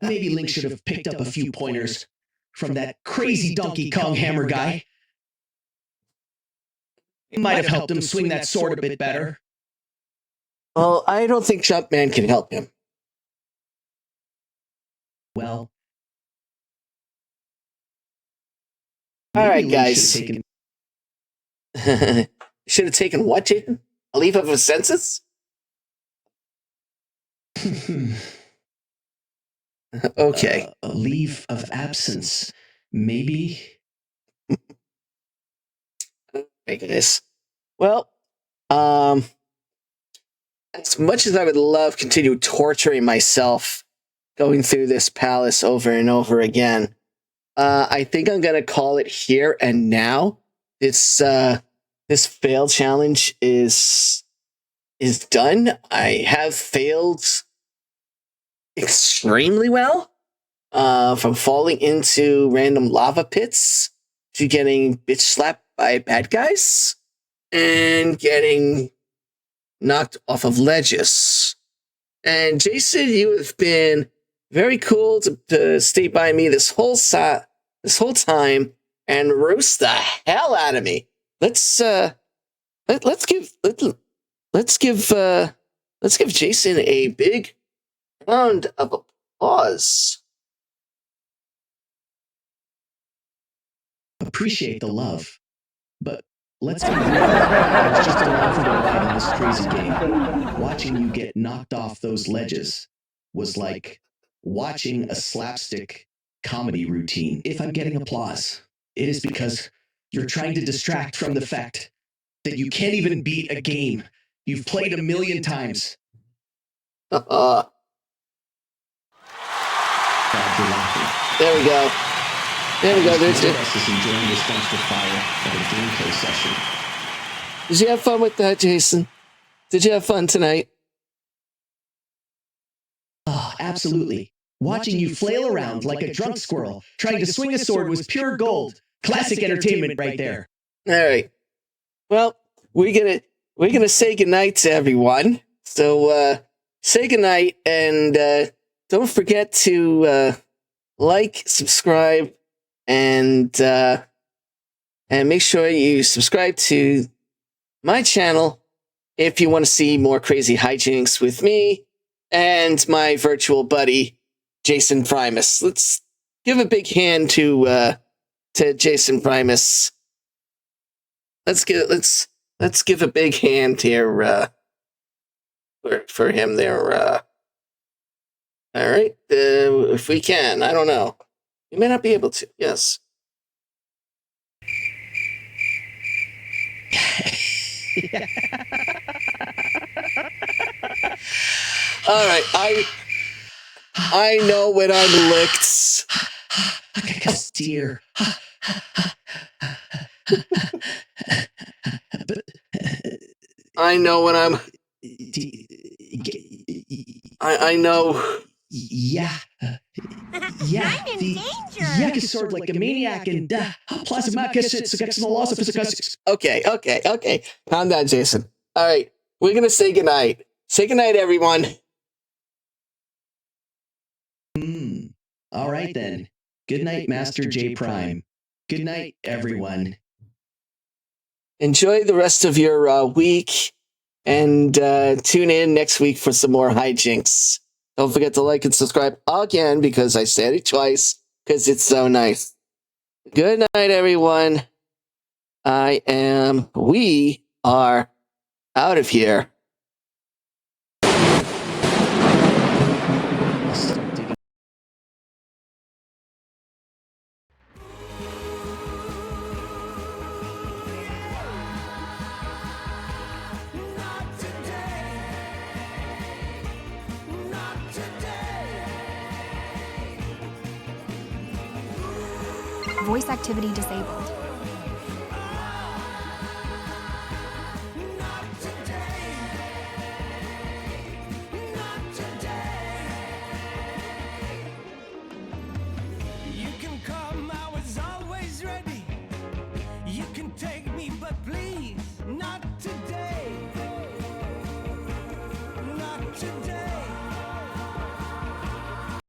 Maybe Link should have picked up a few pointers from that crazy Donkey Kong hammer guy. It might have helped him swing that sword a bit better. Well, I don't think Jumpman can help him. Well, all right, guys. Should have taken what, Jayden? A leave of his senses? Okay. A leave of absence, maybe. Hey, guys. Well, as much as I would love to continue torturing myself going through this palace over and over again, I think I'm gonna call it here and now. This fail challenge is done. I have failed extremely well, from falling into random lava pits to getting bitch slapped by bad guys and getting knocked off of ledges. And Jaysen, you have been very cool to stay by me this whole time and roast the hell out of me. Let's give Jaysen a big round of applause. Appreciate the love, but let's be real. I was just along for the ride in this crazy game. Watching you get knocked off those ledges was like watching a slapstick comedy routine. If I'm getting applause, it is because you're trying to distract from the fact that you can't even beat a game you've played 1,000,000 times. There we go. There we go. There's it. Enjoying this dumpster fire of a gameplay session. Did you have fun with that, Jaysen? Did you have fun tonight? Oh, absolutely. Watching you flail around like a drunk squirrel trying to swing a sword was pure gold. Classic entertainment right there. All right. Well, we're gonna say goodnight to everyone. So say goodnight and don't forget to like, subscribe, and make sure you subscribe to my channel if you want to see more crazy hijinks with me and my virtual buddy Jaysen Primus. Let's give a big hand to Jaysen Primus. Let's give a big hand here for him there. All right, if we can, I don't know. We may not be able to. Yes. All right, I know when I'm licked. Like a steer. But I know when I'm. I know. Yeah. Yeah. I'm in The danger. yak is sort of like a maniac and plasmacus it's the loss of physics. Okay. Calm down, Jason. All right, we're gonna say goodnight. Say goodnight, everyone. All right then. Good night, MasterJPrime. Good night, everyone. Enjoy the rest of your week, and tune in next week for some more hijinks. Don't forget to like and subscribe again because I said it twice because it's so nice. Good night, everyone. We are out of here. I'll start digging. Voice activity disabled. You can come, I was always ready. You can take me, but please